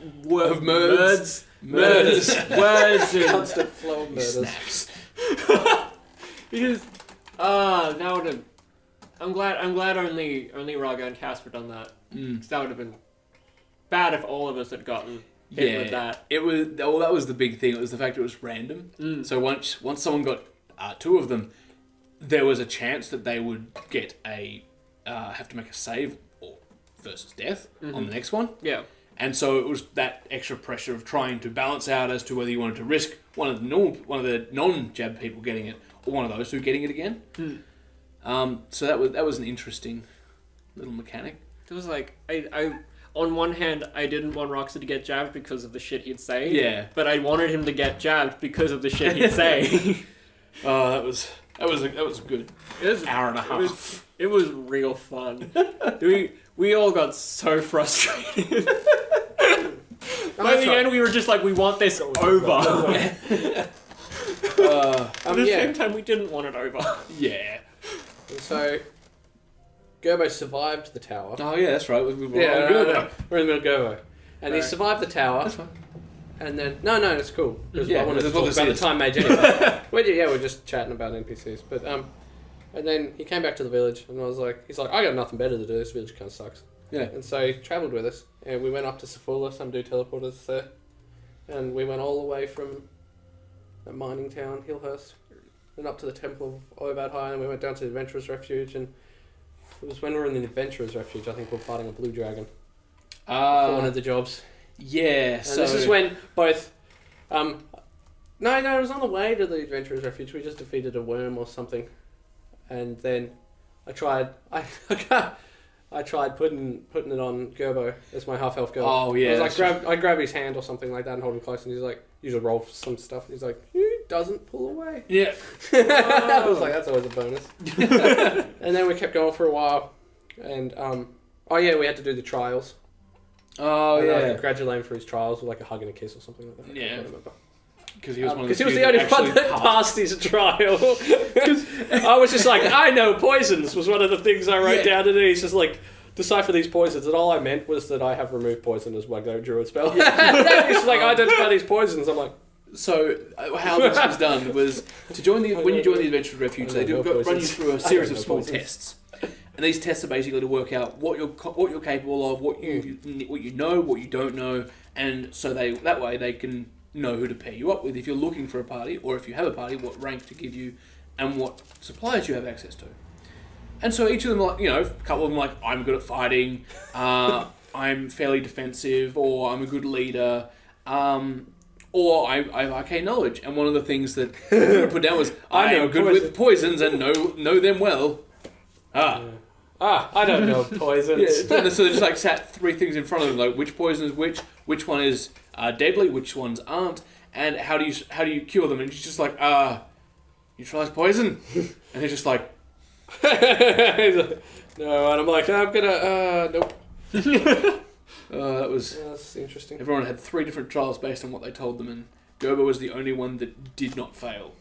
Murders. Words. And Constant flow of murders. Snaps. because that would have. I'm glad only Raga and Casper done that. 'Cause that would have been bad if all of us had gotten hit with that. It was. Well, that was the big thing. It was the fact it was random. So once someone got 2 of them, there was a chance that they would get have to make a save versus death on the next one. Yeah. And so it was that extra pressure of trying to balance out as to whether you wanted to risk one of the non-jab people getting it, or one of those 2 getting it again. So that was an interesting little mechanic. It was like I on one hand I didn't want Roxy to get jabbed because of the shit he'd say. Yeah. But I wanted him to get jabbed because of the shit he'd say. Oh, that was a good hour and a half. It was real fun. We all got so frustrated. By the end, we were just like, we want this over. At the same time, we didn't want it over. Yeah. And so, Gerbo survived the tower. Oh yeah, that's right. We're We're in the middle of Gerbo. And he Right. survived the tower. That's fine. And then, no, it's cool. Because Yeah, I wanted to that's what talk this about the is. time mage anyway. we're just chatting about NPCs. But, and then he came back to the village, and he's like, I got nothing better to do, this village kind of sucks. Yeah. And so he travelled with us, and we went up to Safula, some dude teleported us there. And we went all the way from that mining town, Hillhurst, and up to the Temple of Obad High, and we went down to the Adventurers Refuge, and it was when we were in the Adventurers Refuge, I think we were fighting a blue dragon for one of the jobs. Yeah. And So this is when both... No, it was on the way to the Adventurers Refuge. We just defeated a worm or something. And then I tried putting it on Gerbo as my half-elf Gerbo. Oh, yeah, I was that's I grab his hand or something like that and hold him close, and he's like, you should roll for some stuff. And he's like, he doesn't pull away. yeah. I was like, that's always a bonus. And then we kept going for a while. And, we had to do the trials. Oh And I yeah. congratulate him for his trials with like a hug and a kiss or something like that. Yeah. I can't remember. Because he was one of Because the he was few the only that one actually that passed his trial. I was just like, I know poisons was one of the things I wrote down, and he's just like, decipher these poisons, and all I meant was that I have removed poison as my go druid spell. He's like, identify these poisons. I'm like, So how this was done was to when you join the Adventurers Refuge, they run you through a series of small tests, and these tests are basically to work out what you're capable of, what you know, what you don't know, and so that way they can know who to pair you up with if you're looking for a party, or if you have a party, what rank to give you, and what supplies you have access to. And so each of them, like, a couple of them like, I'm good at fighting, I'm fairly defensive, or I'm a good leader, or I have arcane knowledge. And one of the things that I put down was, I am good with poisons and know them well. I don't know poisons. Yeah, so they just like sat 3 things in front of them, like which poison is which one is deadly, which ones aren't, and how do you cure them? And she's just like, neutralize poison, and they're just like, no, and I'm like, I'm gonna, nope. That's interesting. Everyone had 3 different trials based on what they told them, and Gerber was the only one that did not fail.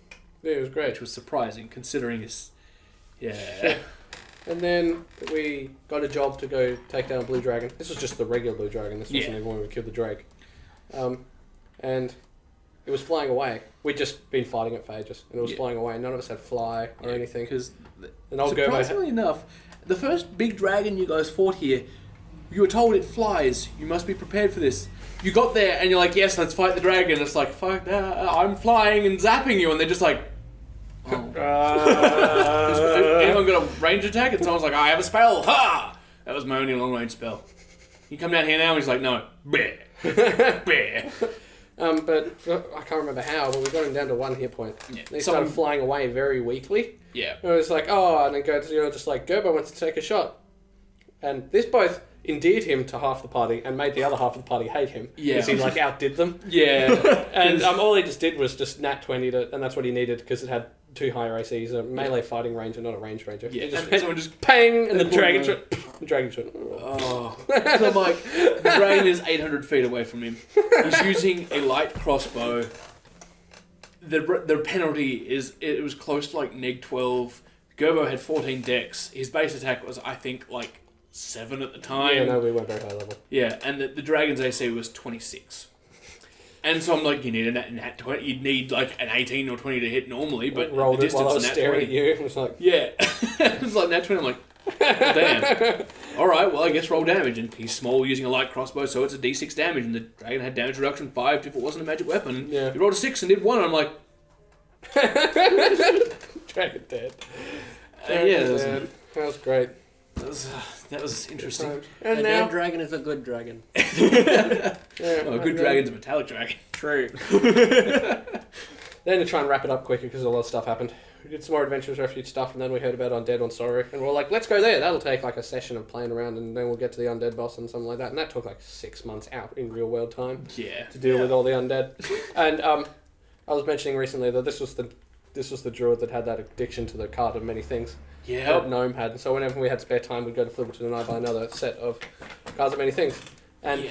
Yeah, it was great. Which was surprising, considering his... Yeah. And then we got a job to go take down a blue dragon. This was just the regular blue dragon. This wasn't even when we killed the drake. And it was flying away. We'd just been fighting it for ages, and it was flying away. None of us had fly or anything. Because, surprisingly enough, the first big dragon you guys fought here, you were told it flies. You must be prepared for this. You got there, and you're like, yes, let's fight the dragon. It's like, fuck, I'm flying and zapping you, and they're just like, oh. Anyone got a range attack? And someone's like, I have a spell. Ha! That was my only long-range spell. You come down here now, and he's like, no. Bear. Bear. But I can't remember how, but we got him down to 1 hit point. Yeah. He started flying away very weakly. Yeah. And it was like, and then just like, Gerber wants to take a shot. And this both endeared him to half the party and made the other half of the party hate him. Yeah. Because he like outdid them. Yeah. And all he just did was just nat 20 and that's what he needed because it had 2 higher ACs, a melee fighting ranger, not a range ranger. Yeah. Someone just pang, and the dragon shot. Oh. So like, the dragon is 800 feet away from him. He's using a light crossbow. The penalty is, it was close to like neg 12. Gerbo had 14 dex. His base attack was, I think, like 7 at the time. Yeah, no, we weren't very high level. Yeah, and the dragon's AC was 26. And so I'm like, you need a nat 20. You'd need like an 18 or 20 to hit normally, but rolled the it while I was staring at you. It was like, yeah, it was like nat 20. I'm like, well, damn. All right, well I guess roll damage, and he's small using a light crossbow, so it's a d6 damage, and the dragon had damage reduction 5 if it wasn't a magic weapon. Yeah. He rolled a 6 and did 1. And I'm like, dragon dead. That was great. That was interesting. And a now dead dragon is a good dragon. A good dragon's a metallic dragon. True. Then to try and wrap it up quicker because a lot of stuff happened. We did some more Adventures Refuge stuff, and then we heard about Undead on Sorrow, and we're like, let's go there. That'll take like a session of playing around, and then we'll get to the Undead boss and something like that. And that took like 6 months out in real world time. Yeah. To deal with all the undead. And I was mentioning recently that this was the druid that had that addiction to the card of many things. Yeah. That gnome had. And so whenever we had spare time, we'd go to Flippleton and I buy another set of cards of many things. And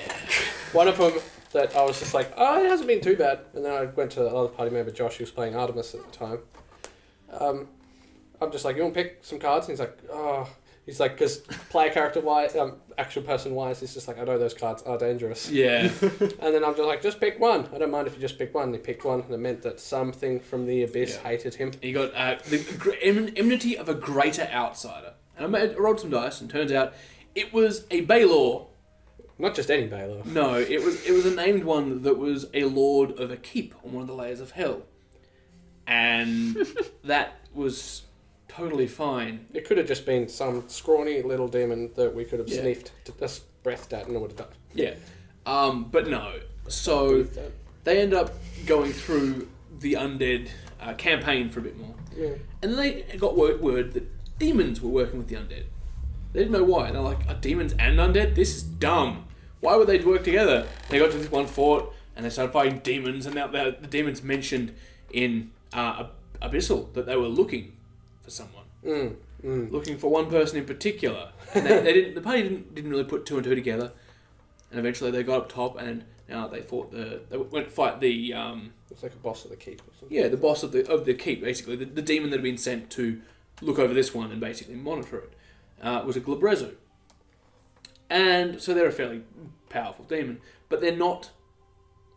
one of them that I was just like, it hasn't been too bad. And then I went to another party member, Josh, who was playing Artemis at the time. I'm just like, you want to pick some cards? And he's like, he's like, because player character wise, actual person wise, he's just like, I know those cards are dangerous. Yeah. And then I'm just like, just pick one. I don't mind if you just pick one. And he picked one, and it meant that something from the abyss hated him. He got the enmity of a greater outsider. And I rolled some dice, and turns out it was a Baylor. Not just any Baylor. No, it was a named one that was a lord of a keep on one of the layers of hell. And that was totally fine. It could have just been some scrawny little demon that we could have sniffed, just breathed at, and it would have died. Yeah. But no. So they end up going through the undead campaign for a bit more. Yeah. And then they got word that demons were working with the undead. They didn't know why. They're like, are demons and undead? This is dumb. Why would they work together? They got to this one fort, and they started fighting demons, and now the demons mentioned in Abyssal that they were looking for someone. Looking for one person in particular. And the party didn't really put 2 and 2 together. And eventually they got up top, and now they fought they went to fight the it's like a boss of the keep or something. Yeah, the boss of the keep, basically. The demon that had been sent to look over this one and basically monitor it. Was a Glabrezu. And so they're a fairly powerful demon, but they're not...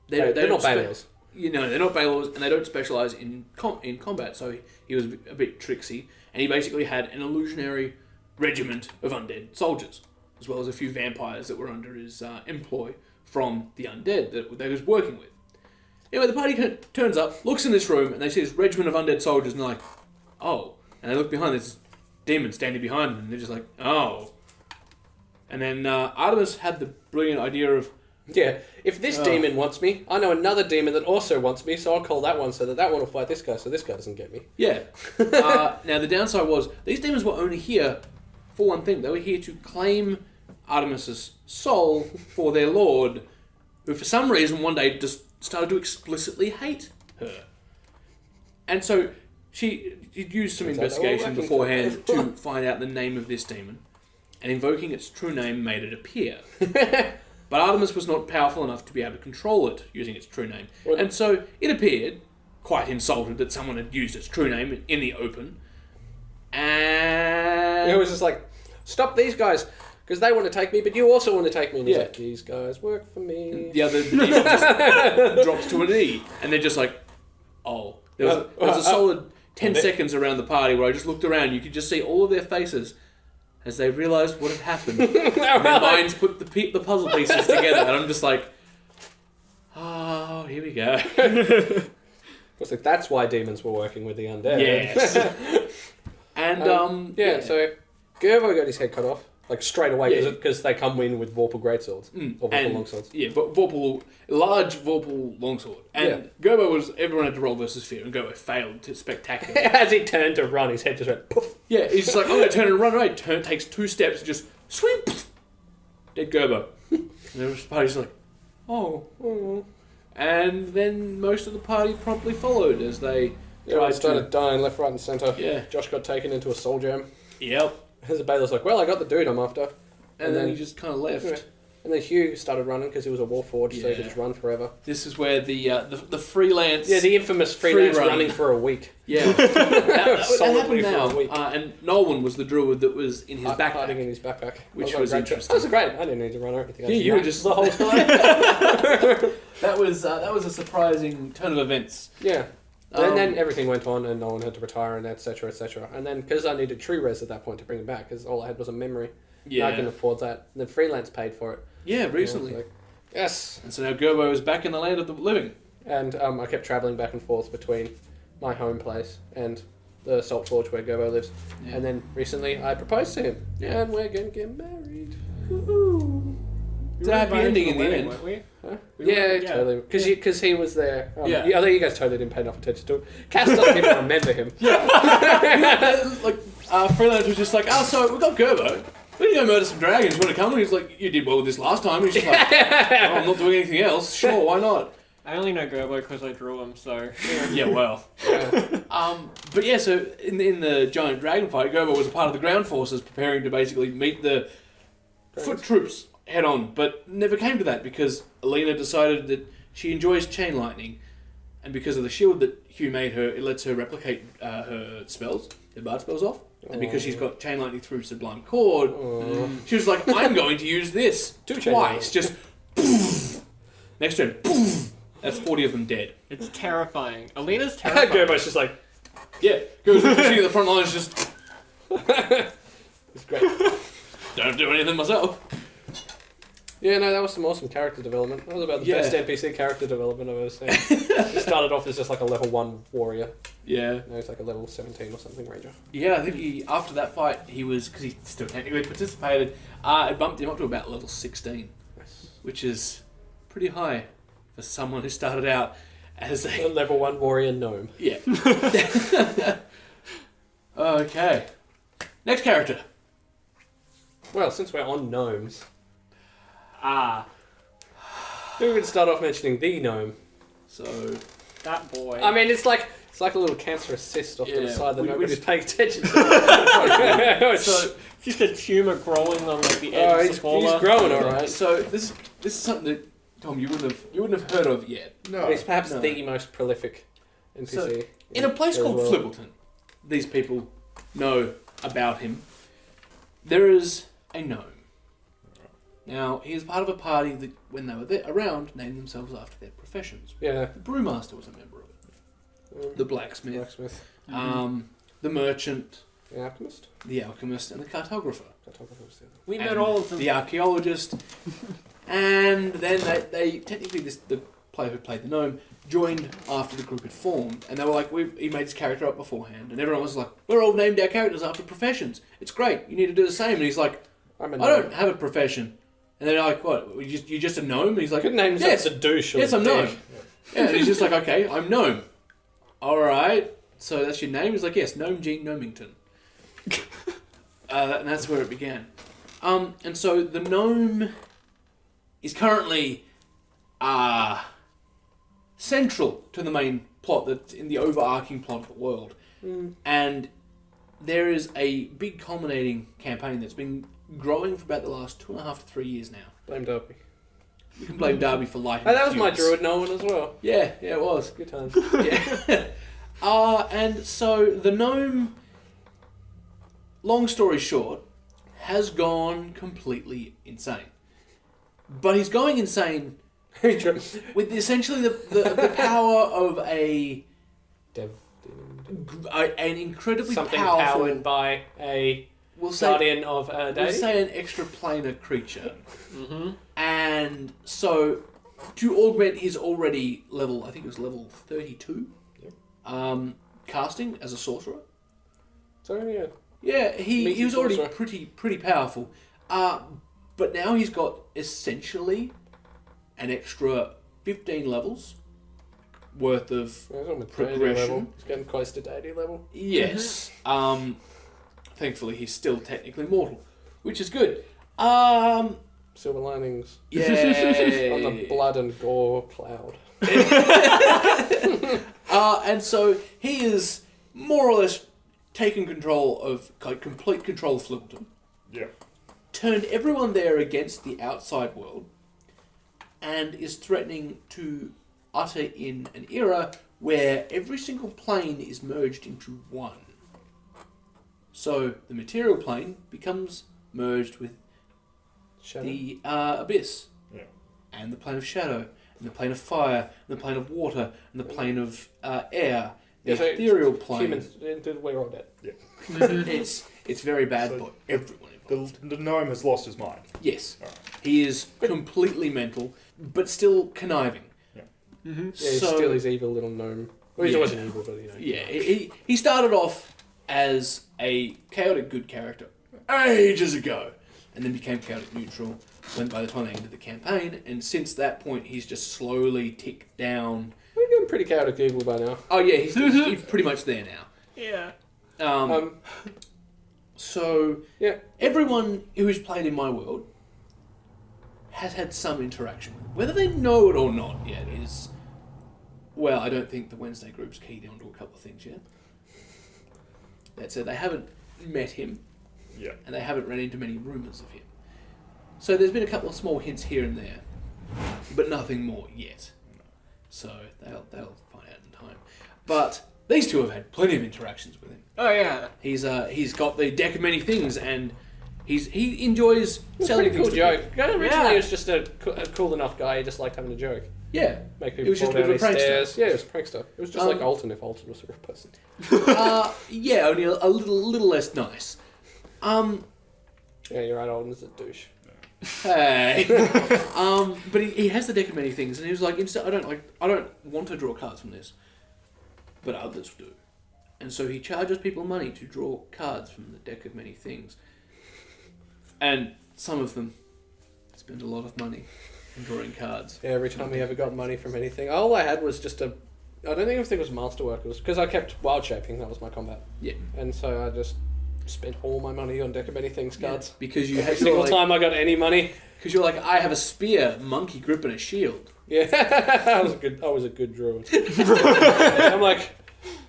They're not Baylors. They're not Baylors, and they don't specialise in combat, so he was a bit tricksy, and he basically had an illusionary regiment of undead soldiers, as well as a few vampires that were under his employ from the undead that he was working with. Anyway, the party turns up, looks in this room, and they see this regiment of undead soldiers, and they're like, oh. And they look behind, there's this demon standing behind them, and they're just like, oh. And then Artemis had the brilliant idea of... Yeah, if this demon wants me, I know another demon that also wants me, so I'll call that one so that one will fight this guy, so this guy doesn't get me. Yeah. Now, the downside was, these demons were only here for one thing. They were here to claim Artemis's soul for their lord, who for some reason one day just started to explicitly hate her. And so she used some Turns out they were investigation working beforehand for to find out the name of this demon, and invoking its true name made it appear. But Artemis was not powerful enough to be able to control it using its true name. Well- And so it appeared, quite insulted that someone had used its true name in the open. And It was just like, stop these guys, because they want to take me, but you also want to take me. And he's Yeah. like, these guys work for me. the other demon just drops to a knee. And they're just like, oh. There was a solid 10 seconds around the party where I just looked around. You could just see all of their faces as they realised what had happened. And their minds put the puzzle pieces together. And I'm just like, oh, here we go. It's like, that's why demons were working with the undead. Yes. And, Yeah, so Gerbo got his head cut off, like straight away, because they come in with Vorpal greatswords. Or Vorpal and, longswords. Yeah, large Vorpal longsword. And Gerbo was, everyone had to roll versus fear, and Gerbo failed spectacularly. As he turned to run, his head just went poof. Yeah, he's just like, I'm going to turn and run away. Takes 2 steps, and just swing, dead Gerbo. And the party's like, oh. And then most of the party promptly followed as they Everyone started dying left, right, and centre. Yeah. Josh got taken into a soul jam. Yep. As the Baylor's like, well, I got the dude I'm after. And then he just kind of left. And then Hugh started running because he was a warforged, so he could Yeah. just run forever. This is where the freelance... Yeah, the infamous freelance run. running for a week. Yeah. that Solidly happened for now. a week. And Nolan was the druid that was in his Hiding backpack. in his backpack. Which That was great. interesting. That was great. I didn't need to run or anything. I Yeah, just you were napped just- the whole time. That was a surprising turn of events. Yeah. And then everything went on, and Nolan had to retire, and etc., etc. And then, because I needed true res at that point to bring him back, because all I had was a memory. Yeah. I couldn't afford that. And then freelance paid for it. Yeah, recently. Like, yes. And so now Gerbo is back in the land of the living. And I kept travelling back and forth between my home place and the Salt Forge where Gerbo lives. Yeah. And then recently I proposed to him. Yeah. And we're going to get married. It's a happy ending in the end. Weren't we? Huh? We Yeah, were- totally. Because he was there. Yeah. I think you guys totally didn't pay enough attention to it. Cass doesn't even remember him. Freelance was just like, oh, so we got Gerbo. We need to go murder some dragons. You want to come? And he's like, you did well with this last time. And he's just like, oh, I'm not doing anything else. Sure, why not? I only know Gerbo because I drew him, so... Yeah, well. But yeah, so in the giant dragon fight, Gerbo was a part of the ground forces preparing to basically meet the foot troops head on, but never came to that because Alina decided that she enjoys chain lightning, and because of the shield that Hugh made her, it lets her replicate her spells, her bard spells off, and because she's got chain lightning through Sublime Cord, she was like, I'm going to use this chain twice, just poof. Next turn, poof. That's 40 of them dead. It's terrifying. Alina's terrifying. Gerbo's just like, Yeah, goes sitting at the front line is just it's great. don't do anything myself. Yeah, no, that was some awesome character development. That was about the best NPC character development I've ever seen. He started off as just like a level 1 warrior. Yeah. Now he's like a level 17 or something ranger. Yeah, I think after that fight, he was, because he still technically participated, it bumped him up to about level 16, which is pretty high for someone who started out as A a... level 1 warrior gnome. Yeah. Okay. Next character. Well, since we're on gnomes, Ah, we could start off mentioning the gnome. So, that boy. I mean, it's like a little cancerous cyst off to the Yeah, side that we nobody's just- paying attention to. so, Just a tumour growing on like the Oh, edge of he's the collar. growing alright. so this is something that, Tom, you wouldn't have heard of yet. No. He's perhaps No. the most prolific NPC. So, In a place there as called well. Flippleton, these people know about him. There is a gnome. Now, he is part of a party that, when they were there, around, named themselves after their professions. Yeah. The brewmaster was a member of it. The blacksmith, Blacksmith. the merchant, The alchemist. the alchemist, and the cartographer. Cartographer. We met And all of them. The archaeologist. And then they technically, the player who played the gnome joined after the group had formed, and they were like, he made his character up beforehand, and everyone was like, we're all named our characters after professions. It's great. You need to do the same. And he's like, I'm a I gnome. don't have a profession. And they're like, what? You're just a gnome? And he's like, Good name yes, a douche or yes, a I'm dick. gnome. Yeah, and he's just like, okay, I'm gnome. All right. So that's your name? He's like, yes, Gnome G. Gnomington. And that's where it began. And so the gnome is currently central to the main plot, that's in the overarching plot of the world. And there is a big culminating campaign that's been growing for about the last 2.5 to 3 years now. Blame Derby. We can blame Darby for lighting. That was my druid Nolan as well. Yeah, it was. Good times. Yeah. And so the gnome, long story short, has gone completely insane. But he's going insane with essentially the power of an incredibly Something powerful, powered by a we'll say, guardian of we'll deity. say an extra-planar creature. And so, to augment his already level, I think it was level 32, casting as a sorcerer. So yeah. Yeah, he was already sorcerer. pretty powerful. But now he's got essentially an extra 15 levels worth of He's on the progression. deity level. He's getting close to deity level. Yes. Thankfully, he's still technically mortal, which is good. Silver linings. Yeah. On the blood and gore cloud. And so he is more or less taken control of, like, complete control of Flippleton. Yeah. Turned everyone there against the outside world, and is threatening to utter in an era where every single plane is merged into one. So the material plane becomes merged with Shadow. the abyss, Yeah. and the plane of shadow, and the plane of fire, and the plane of water, and the plane of air, the Yeah, so ethereal plane. Humans, we're all dead. It's very bad So for everyone involved. The gnome has lost his mind. Yes, Alright. he is completely mental, but still conniving. Yeah, he's So- still his evil little gnome. Well, he's Yeah. always an evil, but you know. Yeah, he started off as a chaotic good character ages ago, and then became chaotic neutral when by the time they ended the campaign, and since that point he's just slowly ticked down. We're getting pretty chaotic evil by now. Oh yeah, he's pretty much there now. Yeah. So Yeah. everyone who's played in my world has had some interaction with him. Whether they know it or not yet is, well, I don't think the Wednesday group's keyed onto a couple of things yet. That said, they haven't met him, Yeah. and they haven't ran into many rumours of him. So there's been a couple of small hints here and there, but nothing more yet. So they'll find out in time. But these two have had plenty of interactions with him. Oh yeah. He's got the deck of many things, and he enjoys selling Pretty cool things. to joke. people. Originally, Yeah. he was just a cool enough guy. He just liked having a joke. Yeah, Make It people was just fall a bit down of a his prankster. stairs. Yeah, it was a prankster. It was just like Alton if Alton was a real person. yeah, only a little less nice. Yeah, you're right. Alton's a douche. Hey, but he has the deck of many things, and he was like, I don't want to draw cards from this, but others do, and so he charges people money to draw cards from the deck of many things, and some of them spend a lot of money on drawing cards. Yeah, every time we ever got money from anything, all I had was just a. I don't think it was Masterwork. It was because I kept wild shaping. That was my combat. Yeah, And so I just spent all my money on deck of many things cards. because you Every had single time I got any money. because you're like, I have a spear, monkey grip, and a shield. Yeah, I was a good druid. I'm like,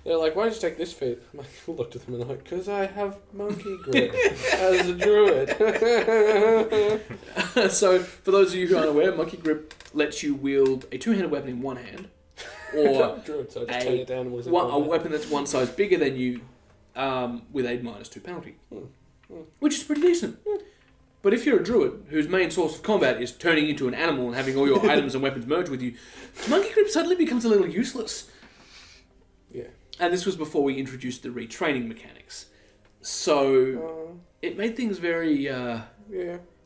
they're like, why did you take this feat? I'm like, I looked at them and I'm like, because I have monkey grip as a druid. So, for those of you who aren't aware, monkey grip lets you wield a two-handed weapon in one hand, or druid, so I just turned it down and was a weapon that's one size bigger than you, with a -2 penalty, which is pretty decent. But if you're a druid whose main source of combat is turning into an animal and having all your items and weapons merge with you, monkey grip suddenly becomes a little useless. Yeah. And this was before we introduced the retraining mechanics, so it made things very. Yeah.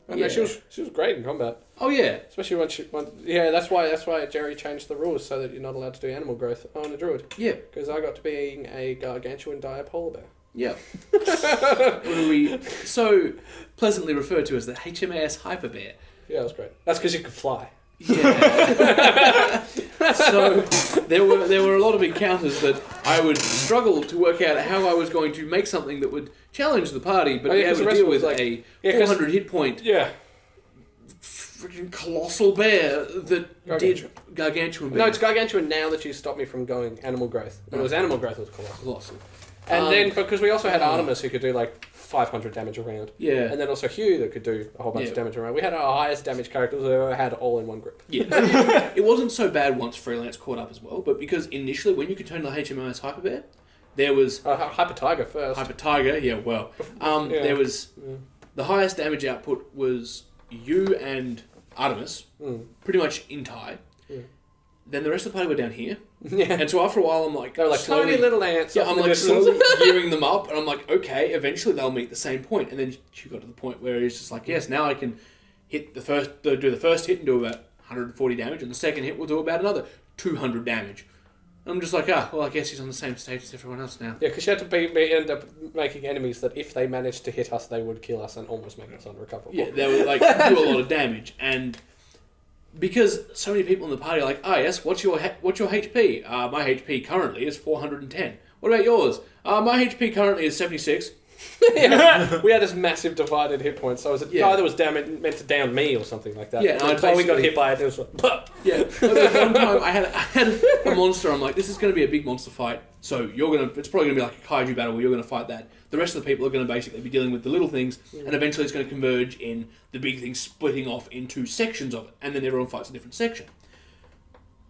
And Yeah. she was great in combat. Oh yeah, Especially that's why Jerry changed the rules so that you're not allowed to do animal growth on a druid. yeah, Because I got to being a gargantuan dire polar bear. yeah. Who we so pleasantly refer to as the HMAS Hyper Bear. Yeah, that was great. That's because you could fly. Yeah. So there were a lot of encounters that I would struggle to work out how I was going to make something that would challenge the party, but be able to deal with a 400 hit point freaking colossal bear that did gargantuan bear. No, it's gargantuan now that you stopped me from going animal growth. When it was animal growth, it was colossal. And then, because we also had Artemis who could do like 500 damage around. Yeah. And then also Hugh that could do a whole bunch of damage around. We had our highest damage characters we've ever had all in one group. Yeah. It wasn't so bad once Freelance caught up as well, but because initially when you could turn the HMOS Hyper Bear, there was... Hyper Tiger first. Hyper Tiger, yeah, well. There was... The highest damage output was you and Artemis, pretty much in tie. Then the rest of the party were down here. Yeah. And so after a while, I'm like... They were like tiny little ants. Yeah, I'm like slowly gearing them up, and I'm like, okay, eventually they'll meet the same point. And then she got to the point where it's just like, yes, now I can hit do the first hit and do about 140 damage, and the second hit will do about another 200 damage. And I'm just like, well, I guess he's on the same stage as everyone else now. Yeah, because she had to end up making enemies that if they managed to hit us, they would kill us and almost make us unrecoverable. Yeah, they would like do a lot of damage, and because so many people in the party are like, yes, what's your HP? My HP currently is 410. What about yours? My HP currently is 76. Yeah. We had this massive divided hit points. So it was a guy that was meant to down me or something like that. Yeah, and we got hit by it, it was like, yeah. One time I had a monster. I'm like, this is going to be a big monster fight. So it's probably going to be like a kaiju battle where you're going to fight that. The rest of the people are going to basically be dealing with the little things, and eventually it's going to converge in the big thing splitting off into sections of it, and then everyone fights a different section.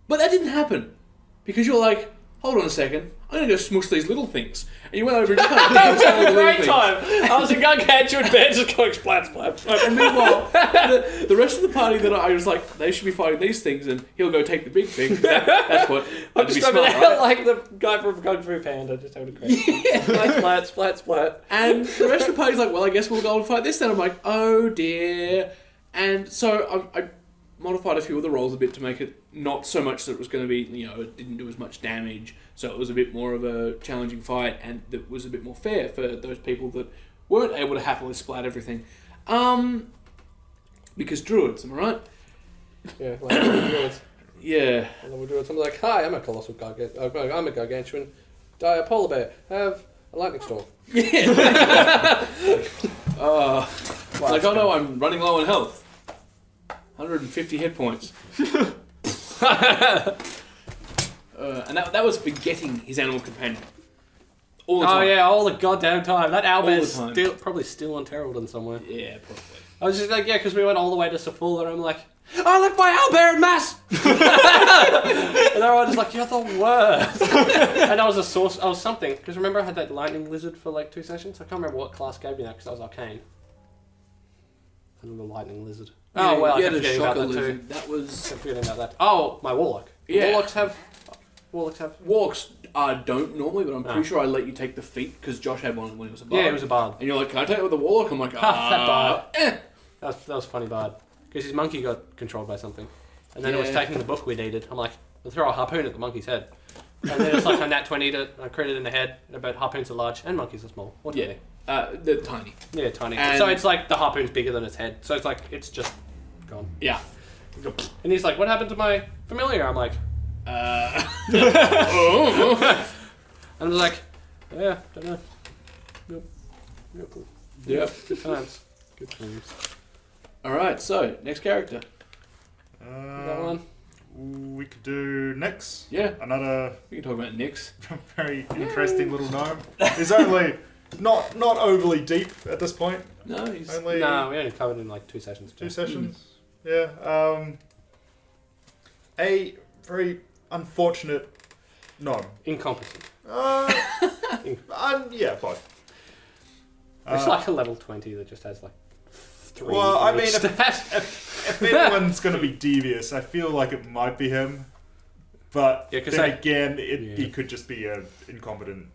But that didn't happen because you're like, hold on a second, I'm going to go smush these little things. And you went over and just kind of danced all the little great things. time. I was a gargantuan bear just going splat, splat. And meanwhile, the rest of the party that I was like, they should be fighting these things, and he'll go take the big thing. That's what. I'm to be just smart, over there right? like the guy from Kung Fu Panda, just having a great time. Splat, splat, splat. And the rest of the party's like, well, I guess we'll go and fight this then. I'm like, oh dear. And so I modified a few of the rolls a bit to make it not so much that it was going to be, it didn't do as much damage. So it was a bit more of a challenging fight, and that was a bit more fair for those people that weren't able to happily splat everything. Because druids, am I right? Yeah, like druids. Yeah. And then we do it. Something like, hi, I'm a colossal gargantuan. I'm a gargantuan. Polar bear. Have a lightning storm. Yeah. Like, oh no, I'm running low on health. 150 hit points. And that was for getting his animal companion. All the time. Oh yeah, all the goddamn time. That owlbear's All the time. probably still on Terrelden somewhere. Yeah, probably. I was just like, because we went all the way to Safula, and I'm like, I left my owlbear in mass! And they're all just like, you're the worst. And I was a source, I was something, because remember I had that lightning lizard for like 2 sessions? I can't remember what class gave me that, because I was arcane. And the lightning lizard. Yeah, Oh, well, I you had kept a forgetting about shocker that too. lizard. That was... Kept forgetting about that. Oh, my warlock. Yeah. Warlocks have... Walks don't normally, but I'm pretty sure I let you take the feat because Josh had one when he was a bard. Yeah, it was a bard. And you're like, can I take it with the warlock? I'm like, That bard. eh. That was funny bard. Because his monkey got controlled by something. And then it was Yeah. taking the book we needed. I'm like, we'll throw a harpoon at the monkey's head. And then it's like a nat 20 to a crit in the head, but harpoons are large and monkeys are small. What do Yeah. they? They're tiny. Yeah, tiny. And- So it's like the harpoon's bigger than its head. So it's like, it's just gone. Yeah. And he's like, what happened to my familiar? I'm like, Oh. I'm just like, yeah, don't know. Yep. Yep. Good times. Good times. Alright, so, next character. That one. We could do Nyx. Yeah. Another We can talk about Nyx. very interesting little gnome. He's only not overly deep at this point. No, he's... Only No, we only covered in like 2 sessions. 2 sessions. Yeah. A very unfortunate gnome. Incompetent. Yeah, both. It's like a level 20 that just has like 3. Well, I mean, stats. if anyone's going to be devious, I feel like it might be him. But Yeah, 'cause then I- again, Yeah. he could just be an incompetent.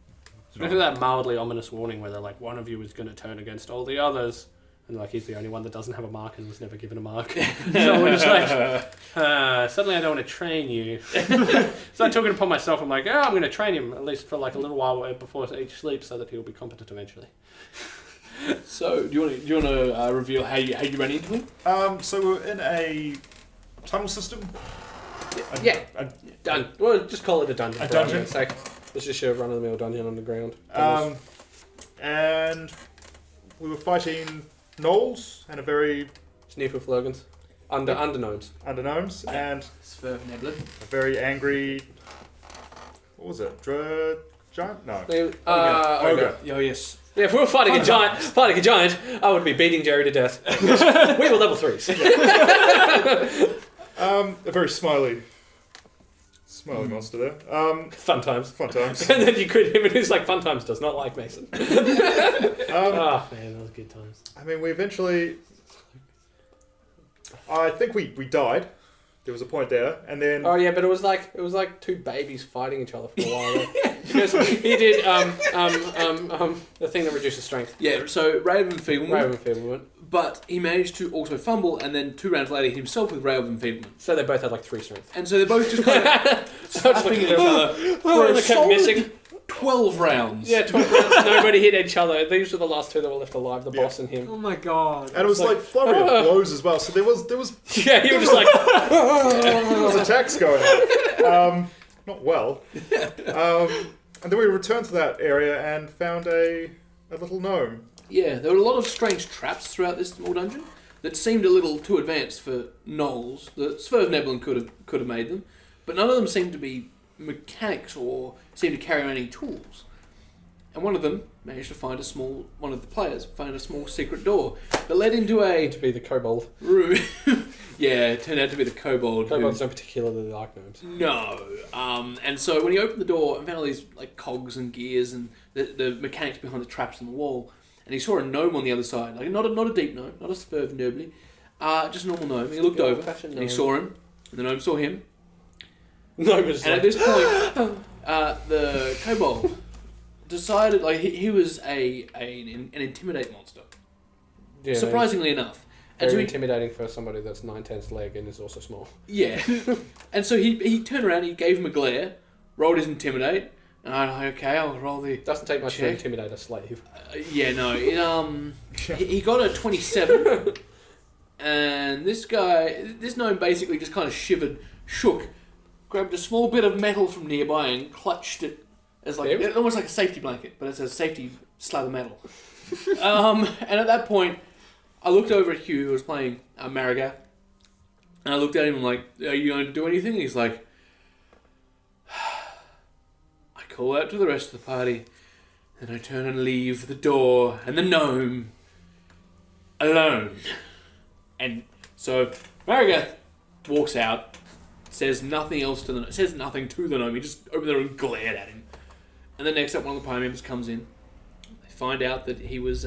Remember that mildly ominous warning where they're like, one of you is going to turn against all the others? And like, he's the only one that doesn't have a mark and was never given a mark. So we're just like, suddenly I don't want to train you. So I took it upon myself. I'm like, I'm going to train him at least for like a little while before each sleep so that he'll be competent eventually. So, do you want to reveal how you ran into him? So we're in a tunnel system, Yeah. A- Done. We'll just call it a dungeon. A for dungeon? argument's sake. Let's just show a run-of-the-mill dungeon underground. And we were fighting gnolls and a very Sniffle flogans. Under gnomes. under gnomes and Swerve Neblin. a very angry. What was it? Giant? No. Okay. Ogre. Oh, yes. Yeah, if we were fighting a giant, I would be beating Jerry to death. We were level 3s. A very smiley monster there. Fun times. Fun times. And then you crit him and he's like, fun times does not like Mason. Oh man, those good times. I mean, we eventually. I think we died. There was a point there, and then. Oh yeah, but it was like two babies fighting each other for a while. Because he did the thing that reduces strength. Yeah, so Ray of Enfeeblement. Ray of Enfeeblement. But he managed to also fumble, and then 2 rounds later hit himself with Ray of Enfeeblement. So they both had like 3 strength. And so they're both just kind of slapping at each other for And a they kept solid missing. 12 rounds. Yeah, 12 rounds. Nobody hit each other. These were the last 2 that were left alive. The boss and him. Oh my god. And it was like flurry of blows as well. So there was Yeah, you were just like. there was attacks going on. Not well. And then we returned to that area and found a little gnome. Yeah, there were a lot of strange traps throughout this small dungeon that seemed a little too advanced for gnolls. The Swerve Neblin could have made them, but none of them seemed to be mechanics or seemed to carry any tools. And one of them managed to find one of the players found a small secret door that led into a To be the kobold. room. Yeah, it turned out to be the kobold. Kobolds don't particularly like gnomes. No. And so when he opened the door and found all these like cogs and gears and the mechanics behind the traps on the wall, and he saw a gnome on the other side, like not a deep gnome, not a Swerve Nobly, just a normal gnome. He looked over and he saw him, and the gnome saw him. Gnome was And at this point, the kobold decided, like he was an intimidate monster, yeah, surprisingly enough. And very so he, intimidating for somebody that's 9/10 leg and is also small. yeah, and so he turned around, he gave him a glare, rolled his intimidate, and I'm like, okay, I'll roll the. Doesn't take much to Check. intimidate a slave. Yeah, no, he got a 27, and this gnome basically just kind of shivered, shook, grabbed a small bit of metal from nearby and clutched it as like Yeah. almost like a safety blanket, but it's a safety slab of metal. And at that point, I looked over at Hugh, who was playing Marigat, and I looked at him and like, "Are you going to do anything?" And he's like, I call out to the rest of the party, then I turn and leave the door and the gnome alone. And so Marigat walks out, says nothing to the gnome. He just opened the door and glared at him. And then next up, one of the party members comes in. They find out that he was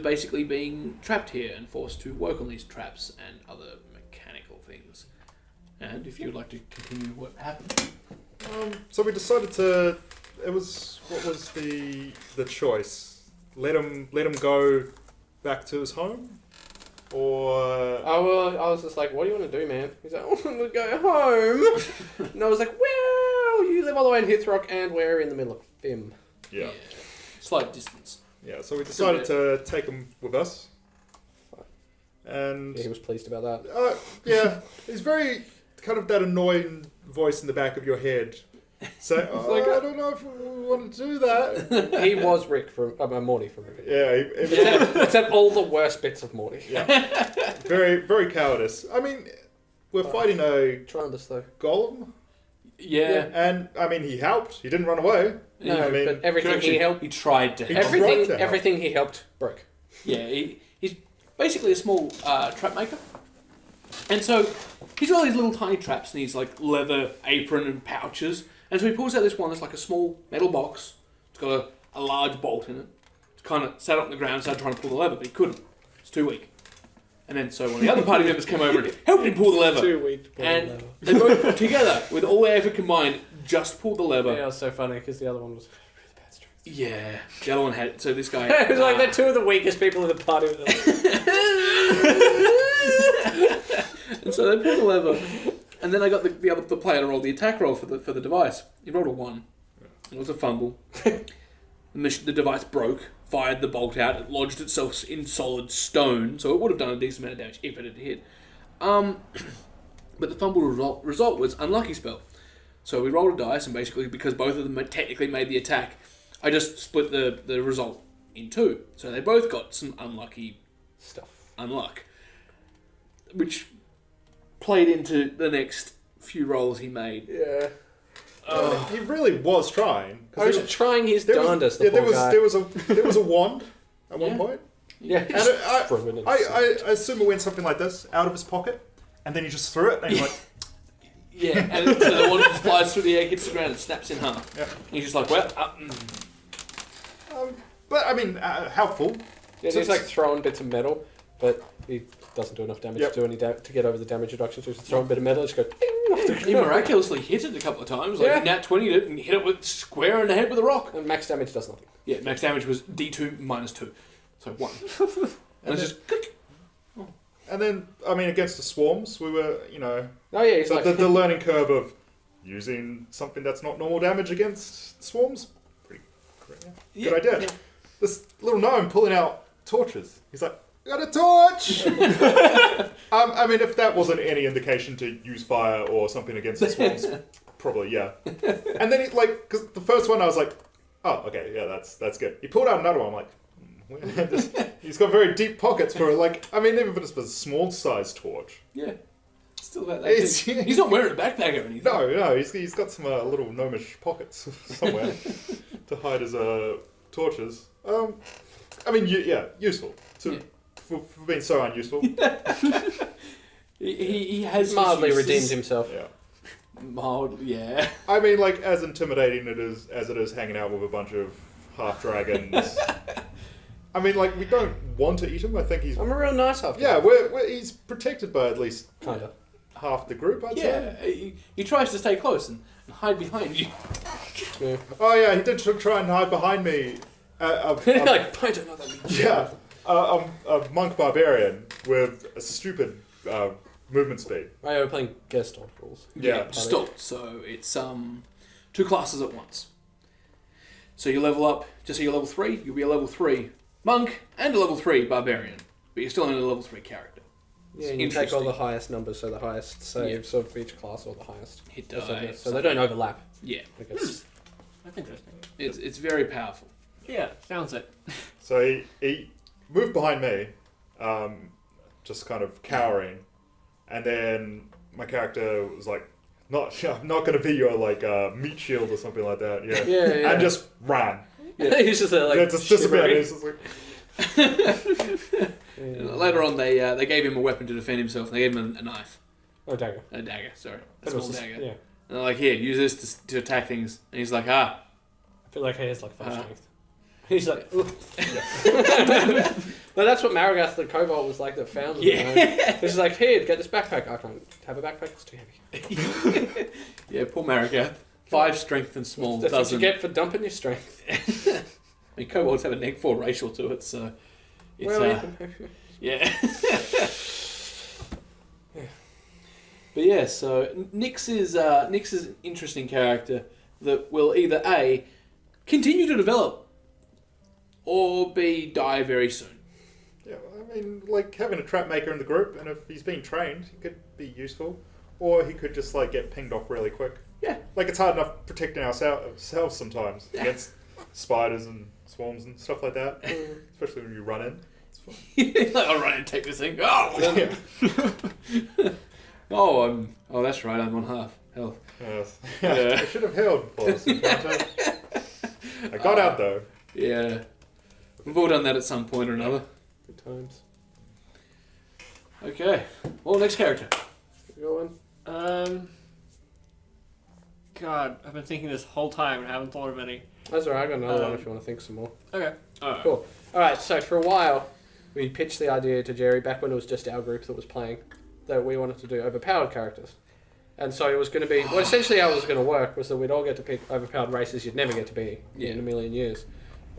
basically being trapped here and forced to work on these traps and other mechanical things. And if you'd like to continue what happened. So we decided to. What was the choice? Let him go back to his home, or I was just like, what do you want to do, man? He's like, I want to go home. And I was like, well, you live all the way in Hithrock and we're in the middle of Fim. yeah. Slight distance. Yeah, so we decided to take him with us. And Yeah, he was pleased about that. yeah, he's very kind of that annoying voice in the back of your head. So like, I don't know if we want to do that. He was Rick from Morty from Rick. Yeah, Except all the worst bits of Morty. very, very cowardice. I mean, we're fighting a Trying this though. golem, Yeah. and I mean, he helped. He didn't run away. No, I mean, but everything he helped. He tried to He help. tried to help. Everything he helped broke. Yeah, he's basically a small trap maker. And so he's got all these little tiny traps and these like leather apron and pouches. And so he pulls out this one that's like a small metal box. It's got a large bolt in it. It's kind of sat up on the ground, started trying to pull the lever, but he couldn't. It's too weak. And then so one of the other party members came over and helped him pull the lever. Too weak to pull the And lever. they both together, with all their effort combined, just pulled the lever. Yeah, it was so funny because the other one was really bad strength. Yeah. The other one had. So this guy. It was like they're two of the weakest people in the party. And so they pulled the lever, and then I got the player to roll the attack roll for the device. He rolled a 1. It was a fumble. The device broke, fired the bolt out. It lodged itself in solid stone, so it would have done a decent amount of damage if it had hit. But the fumble result was unlucky spell. So we rolled a dice, and basically, because both of them technically made the attack, I just split the result in two. So they both got some unlucky unluck. Which played into the next few rolls he made. Yeah. He really was trying. I was trying his darndest. There was a wand at one point. Yeah. And I assume it went something like this, out of his pocket, and then he just threw it, and he's like... Yeah, and so the wand just flies through the air, hits the ground, and snaps in half. Yeah. And he's just like, well... But, I mean, helpful. Yeah, he's like throwing bits of metal, but he doesn't do enough damage to do any to get over the damage reduction, so he's throwing a bit of metal and just go... He miraculously hit it a couple of times, like he nat 20'd it and hit it with square in the head with a rock. And max damage does nothing. Yeah, max damage was D2 minus 2. So 1. And it's just... And then, I mean, against the swarms, we were, Oh yeah, he's like... the learning curve of using something that's not normal damage against swarms. Pretty good idea. Yeah. This little gnome pulling out torches. He's like, got a torch! I mean, if that wasn't any indication to use fire or something against the swarms, probably, yeah. And then, because the first one I was like, oh, okay, yeah, that's good. He pulled out another one, I'm like, he's got very deep pockets for, I mean, even if it's a small-sized torch. Yeah. Still about that. He's not wearing a backpack or anything. No, he's got some little gnomish pockets somewhere to hide his torches. I mean, useful. For being so unuseful. he has mildly redeemed himself. Yeah. Yeah. I mean, as intimidating as it is hanging out with a bunch of half-dragons. I mean, we don't want to eat him. I think he's... I'm a real nice half. Yeah, he's protected by at least kinda half the group, I'd say. Yeah, he tries to stay close and hide behind you. Yeah. Oh yeah, he did try and hide behind me. Find another meat. Yeah, a monk barbarian with a stupid movement speed. Oh, yeah, we're playing Gestalt rules. Yeah. Gestalt. So it's 2 classes at once. So you level up, just so you're level 3, you'll be a level 3 monk and a level 3 barbarian. But you're still only a level 3 character. Yeah, and you take all the highest numbers, so the highest saves of each class or the highest. Hit die. So they don't overlap. Yeah. I guess. That's interesting. It's very powerful. Yeah, sounds it. So he moved behind me, just kind of cowering, and then my character was like, I'm not going to be your meat shield or something like that. Yeah. Yeah. And just ran. Yeah. He's just just disappeared. He's just Later on, they gave him a weapon to defend himself. And they gave him a knife. Oh, dagger. A dagger, sorry. A That small was dagger. Yeah. And they're like, here, use this to attack things. And he's like, I feel like he has 5 strength. He's like, no, that's what Maragath the Kobold was like that found him. Yeah. He's like, here, get this backpack. I can't have a backpack, it's too heavy. Yeah, poor Maragath. 5 strength and small. That's what you doesn't. get for dumping your strength. I mean, kobolds have a neg-4 racial to it, so... It's, yeah. But yeah, so Nyx is an interesting character that will either A, continue to develop, or B, die very soon. Yeah, I mean, having a trap maker in the group, and if he's being trained, he could be useful. Or he could just, get pinged off really quick. Yeah. It's hard enough protecting ourselves sometimes against spiders and swarms and stuff like that. Especially when you run in. It's fun. I'll run and take this thing. Oh! Yeah. Oh, that's right, I'm on half health. Yes. Yeah. I should have held for this encounter. I got out, though. Yeah. We've all done that at some point or another. Good times. Okay. Well, next character. Go on. God, I've been thinking this whole time and haven't thought of any. That's alright, I got another one if you want to think some more. Okay. Cool. Alright, so for a while, we pitched the idea to Jerry back when it was just our group that was playing, that we wanted to do overpowered characters. And so it was going to be, essentially how it was going to work was that we'd all get to pick overpowered races you'd never get to be in a million years.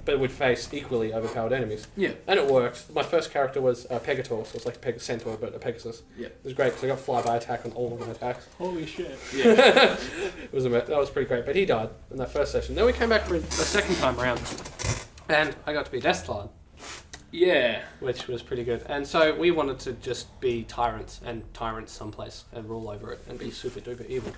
But we'd face equally overpowered enemies. Yeah. And it worked. My first character was a Pegator, so it was like a centaur, but a Pegasus. Yeah. It was great because I got flyby attack on all of my attacks. Holy shit. Yeah. That was pretty great, but he died in that first session. Then we came back for a second time around, and I got to be Deathclad. Yeah. which was pretty good. And so we wanted to just be tyrants someplace and rule over it and be super duper evil.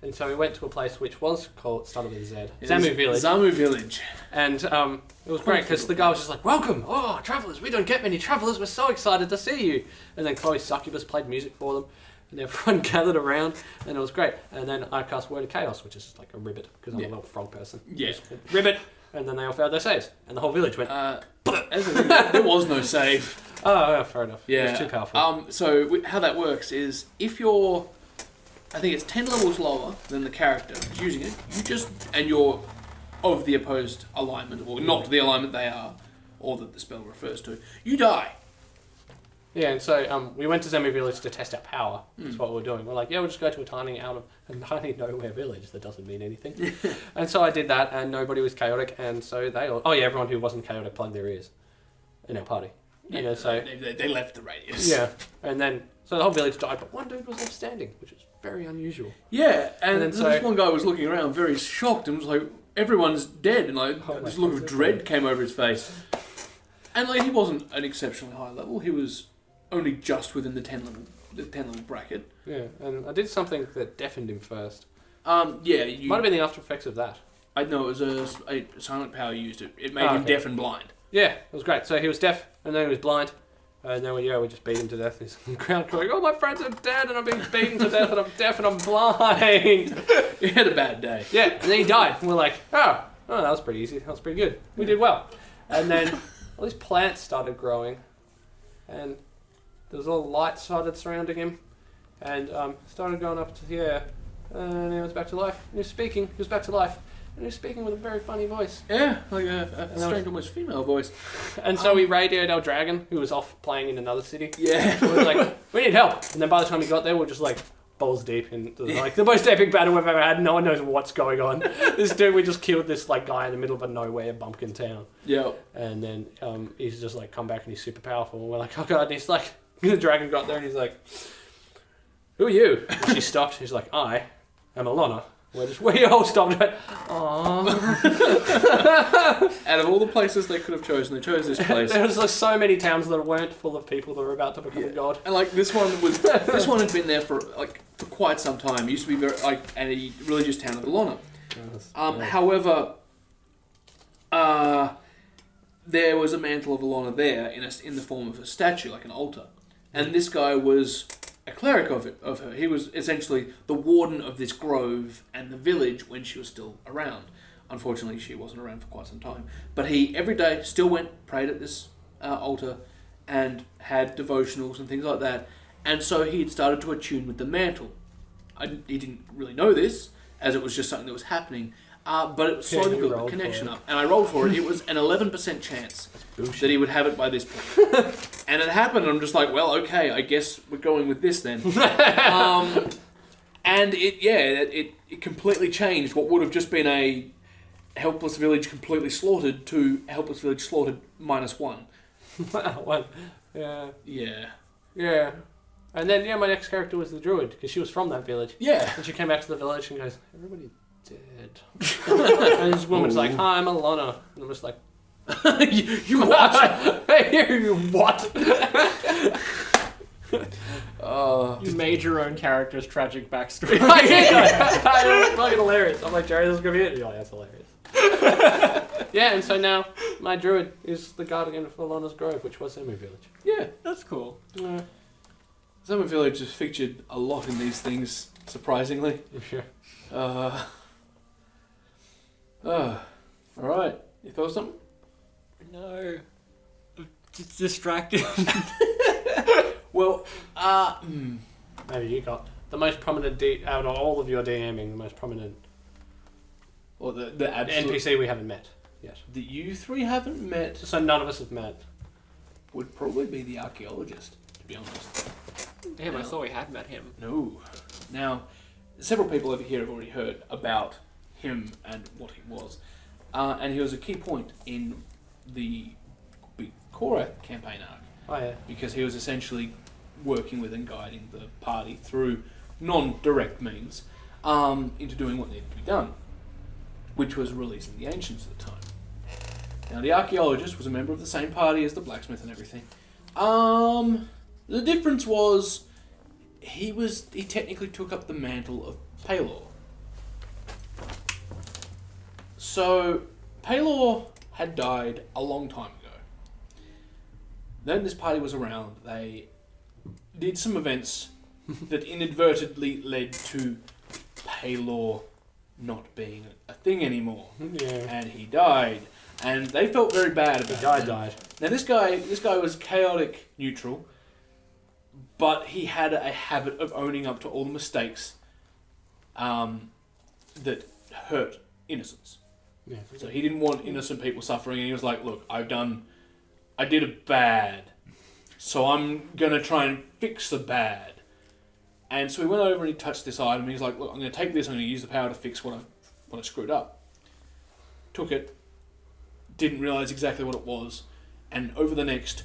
And so we went to a place which was called, started with a Z, Zamu Village. Zamu Village. And it was great because the guy was just like, welcome, oh, travellers, we don't get many travellers, we're so excited to see you. And then Chloe Succubus played music for them, and everyone gathered around, and it was great. And then I cast Word of Chaos, which is like a ribbit, because I'm a little frog person. Yeah. Ribbit, and then they all failed their saves, and the whole village went, There was no save. oh, yeah, fair enough. Yeah. It was too powerful. So how that works is if you're, I think it's 10 levels lower than the character who's using it, and you're of the opposed alignment, or not the alignment they are, or that the spell refers to, you die. Yeah, and so we went to Zamu Village to test out power. That's what we were doing. We're like, yeah, we'll just go to a tiny nowhere village that doesn't mean anything. And so I did that, and nobody was chaotic, and so they all... Oh yeah, everyone who wasn't chaotic plugged their ears in our party. You know, so... They left the radius. Yeah, and then... So the whole village died, but one dude was left standing, which was very unusual. Yeah, and then this one guy was looking around very shocked and was like, everyone's dead, and like this look of dread came over his face. And like he wasn't an exceptionally high level, he was only just within the 10 level bracket. Yeah, and I did something that deafened him first. Yeah, Might have been the after effects of that. I know it was a silent power used it. It made him deaf and blind. Yeah, it was great. So he was deaf, and then he was blind, and then we just beat him to death. He's on the ground going, oh, my friends are dead, and I'm being beaten to death, and I'm deaf, and I'm blind. He had a bad day. Yeah, and then he died, and we're like, oh, that was pretty easy. That was pretty good. We did well. And then all these plants started growing, and there was all light started surrounding him, and started going up to the air, and he was back to life. And he was speaking. He was back to life. And he was speaking with a very funny voice. Yeah, like a strange, almost female voice. And so we radioed our dragon, who was off playing in another city. Yeah. We were like, we need help. And then by the time we got there, we were just like balls deep in like the most epic battle we've ever had. No one knows what's going on. This dude, we just killed this like guy in the middle of a nowhere bumpkin town. Yeah. And then he's just like come back and he's super powerful. And we're like, oh god. And he's like, the dragon got there and he's like, who are you? And she stopped. She's like, I am Alana. We all stopped and went, aww. Out of all the places they could have chosen, they chose this place. There was like so many towns that weren't full of people that were about to become a god. And like this one had been there for quite some time. It used to be very like a religious town of Alana. However, there was a mantle of Alana there in the form of a statue, like an altar, and this guy was a cleric of her. He was essentially the warden of this grove and the village when she was still around. Unfortunately, she wasn't around for quite some time. But he, every day, still went, prayed at this altar and had devotionals and things like that. And so he had started to attune with the mantle. He didn't really know this, as it was just something that was happening. But it slowly built the connection up. And I rolled for it. It was an 11% chance that he would have it by this point. And it happened, and I'm just like, well, okay, I guess we're going with this then. And it completely changed what would have just been a helpless village completely slaughtered to a helpless village slaughtered -1. One. Yeah. Yeah. Yeah. And then, my next character was the druid, because she was from that village. Yeah. And she came back to the village and goes, everybody's dead. And this woman's like, hi, I'm Alana. And I'm just like, you what? Hey, you what? You made your own character's tragic backstory. I did. It's fucking hilarious. I'm like, Jerry, this is going to be it. You're like, that's hilarious. Yeah, and so now my druid is the guardian of Alana's Grove, which was Zamu Village. Yeah. That's cool. Zamu Village has featured a lot in these things, surprisingly. Yeah. Alright. You thought of something? No. It's distracting. Well, Maybe you got the most prominent out of all of your DMing, the most prominent or the absolute NPC we haven't met yet. that you three haven't met So none of us have met. would probably be the archaeologist, to be honest. Damn, I thought we had met him. No. Now, several people over here have already heard about him and what he was. And he was a key point in the big Korath campaign arc. Oh yeah. Because he was essentially working with and guiding the party through non-direct means into doing what needed to be done, which was releasing the Ancients at the time. Now, the archaeologist was a member of the same party as the blacksmith and everything. The difference was he technically took up the mantle of Pelor. So, Pelor had died a long time ago. Then this party was around. They did some events that inadvertently led to Pelor not being a thing anymore. Yeah. And he died. And they felt very bad about it. Died. Now this guy was chaotic neutral, but he had a habit of owning up to all the mistakes that hurt innocents. Yeah. So he didn't want innocent people suffering, and he was like, look, I did a bad, so I'm going to try and fix the bad. And so he went over and he touched this item, and he's like, look, I'm going to take this, I'm going to use the power to fix what I screwed up. Took it, didn't realise exactly what it was, and over the next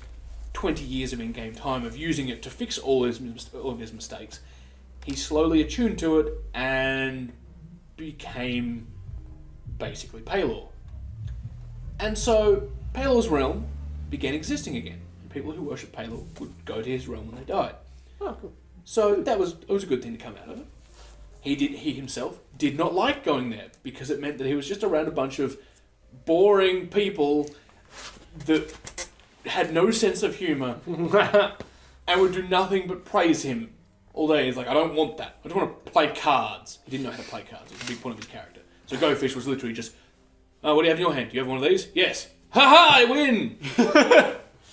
20 years of in-game time of using it to fix all of his mistakes, he slowly attuned to it and became basically Pelor. And so Pelor's realm began existing again, and people who worship Pelor would go to his realm when they died. Oh, cool. So it was a good thing to come out of it. He himself did not like going there because it meant that he was just around a bunch of boring people that had no sense of humour and would do nothing but praise him all day. He's like, I don't want that. I just want to play cards. He didn't know how to play cards. It was a big point of his character. So Go Fish was literally just, what do you have in your hand? Do you have one of these? Yes. Ha ha! I win.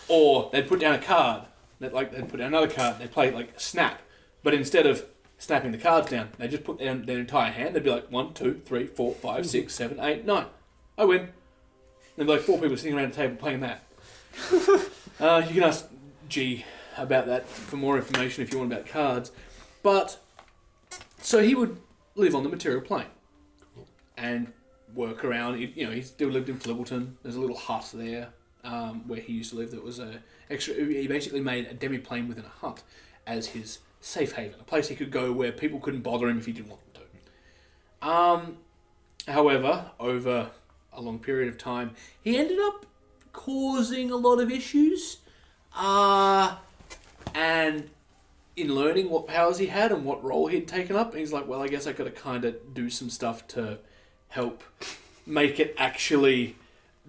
Or they'd put down a card. They'd put down another card. They'd play like Snap, but instead of snapping the cards down, they just put down their entire hand. They'd be like 1, 2, 3, 4, 5, 6, 7, 8, 9. I win. There'd be like 4 people sitting around a table playing that. You can ask G about that for more information if you want about cards. But so he would live on the material plane and work around. He still lived in Flibbleton. There's a little hut there where he used to live. That was extra. He basically made a demi-plane within a hut as his safe haven, a place he could go where people couldn't bother him if he didn't want them to. However, over a long period of time, he ended up causing a lot of issues. And in learning what powers he had and what role he'd taken up, he's like, well, I guess I got to kind of do some stuff to help make it actually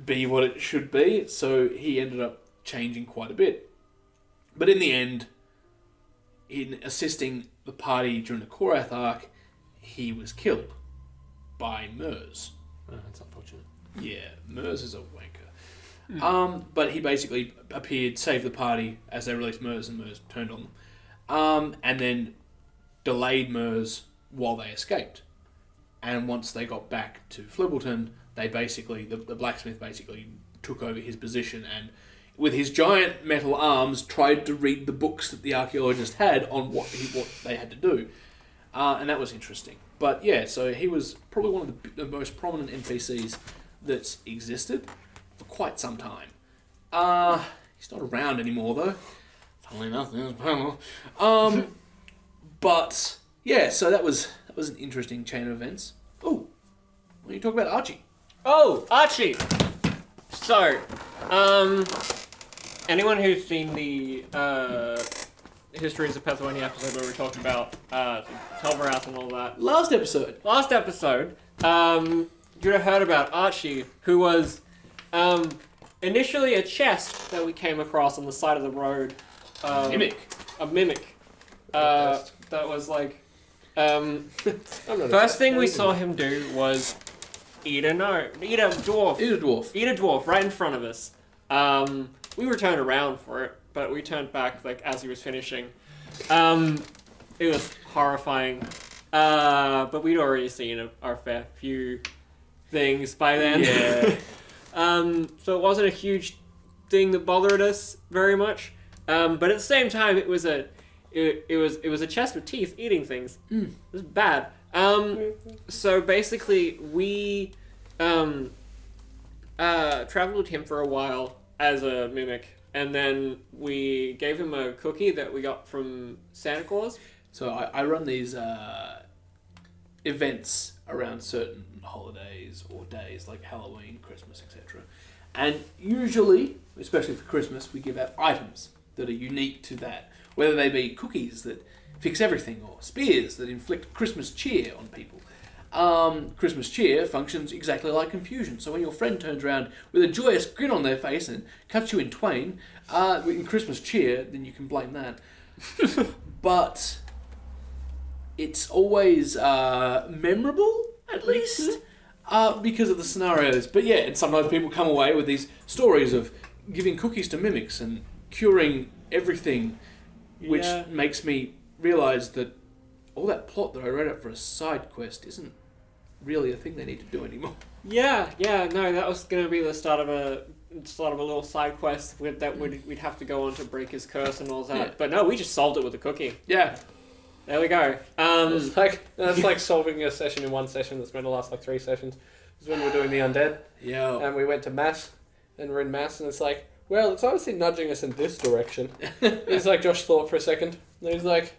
be what it should be. So he ended up changing quite a bit. But in the end, in assisting the party during the Korath arc, he was killed by Murs. Oh, that's unfortunate. Yeah, Murs is a wanker. But he basically appeared, saved the party as they released Murs, and Murs turned on them. And then delayed Murs while they escaped. And once they got back to Flibbleton, they basically, the blacksmith basically took over his position and with his giant metal arms tried to read the books that the archaeologist had on what they had to do. And that was interesting. But yeah, so he was probably one of the most prominent NPCs that's existed for quite some time. He's not around anymore though. Funnily enough, there's Pamela. But yeah, so that was an interesting chain of events. Oh, why don't you talk about Archie? Oh, Archie! So, anyone who's seen the Histories of Pethuania episode where we talked about Telvarath and all that. Last episode, you'd have heard about Archie, who was initially a chest that we came across on the side of the road. Mimic. A mimic. That was like... first thing we saw him do was eat a dwarf right in front of us. We were turned around for it, but we turned back like as he was finishing. It was horrifying. But we'd already seen our fair few things by then. Yeah. So it wasn't a huge thing that bothered us very much. But at the same time, it was a chest with teeth eating things. It was bad. So basically, we traveled with him for a while as a mimic, and then we gave him a cookie that we got from Santa Claus. So I run these events around certain holidays or days like Halloween, Christmas, etc. And usually, especially for Christmas, we give out items that are unique to that. Whether they be cookies that fix everything, or spears that inflict Christmas cheer on people. Christmas cheer functions exactly like confusion. So when your friend turns around with a joyous grin on their face and cuts you in twain, in Christmas cheer, then you can blame that. But it's always memorable, at least, because of the scenarios. But yeah, and sometimes people come away with these stories of giving cookies to mimics and curing everything, which makes me realise that all that plot that I wrote out for a side quest isn't really a thing they need to do anymore. Yeah, no, that was going to be the start of a little side quest that we'd have to go on to break his curse and all that. Yeah. But no, we just solved it with a cookie. Yeah. There we go. It's like solving a session in one session that's going to last like 3 sessions. It was when we were doing the undead, Yeah. and we went to mass, and we're in mass, and it's like, well, it's obviously nudging us in this direction. It's like Josh thought for a second, and he's like,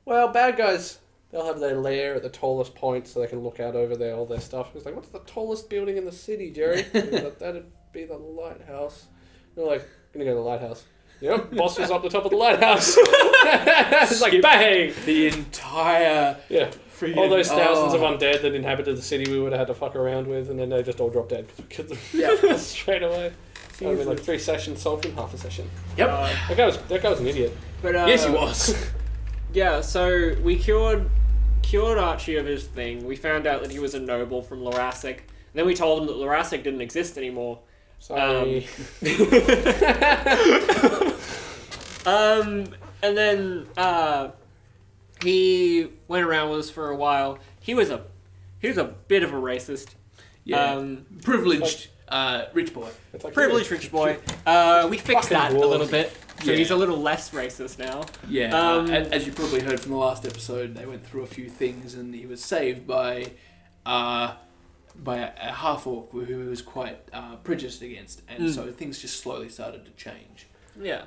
well, bad guys, they'll have their lair at the tallest point so they can look out over all their stuff. He's like, what's the tallest building in the city, Jerry? Like, that'd be the lighthouse. And we're like, gonna go to the lighthouse. Yep, boss was up the top of the lighthouse. It's like, bang! The entire... Yeah. Freaking, All those thousands of undead that inhabited the city we would have had to fuck around with, and then they just all dropped dead because we killed them straight away. That would be like 3 sessions solved in half a session. Yep. That guy was an idiot. But Yes, he was. Yeah, so we cured Archie of his thing. We found out that he was a noble from Lorasic. And then we told him that Lorasic didn't exist anymore. Sorry. And then he went around with us for a while. He was a bit of a racist. Yeah. Privileged rich boy. It's like, Privileged rich boy. We fixed Fucking that a dwarf. little bit. So Yeah. he's a little less racist now. Yeah. As you probably heard from the last episode, they went through a few things, and he was saved by a half-orc who he was quite prejudiced against, and so things just slowly started to change. Yeah.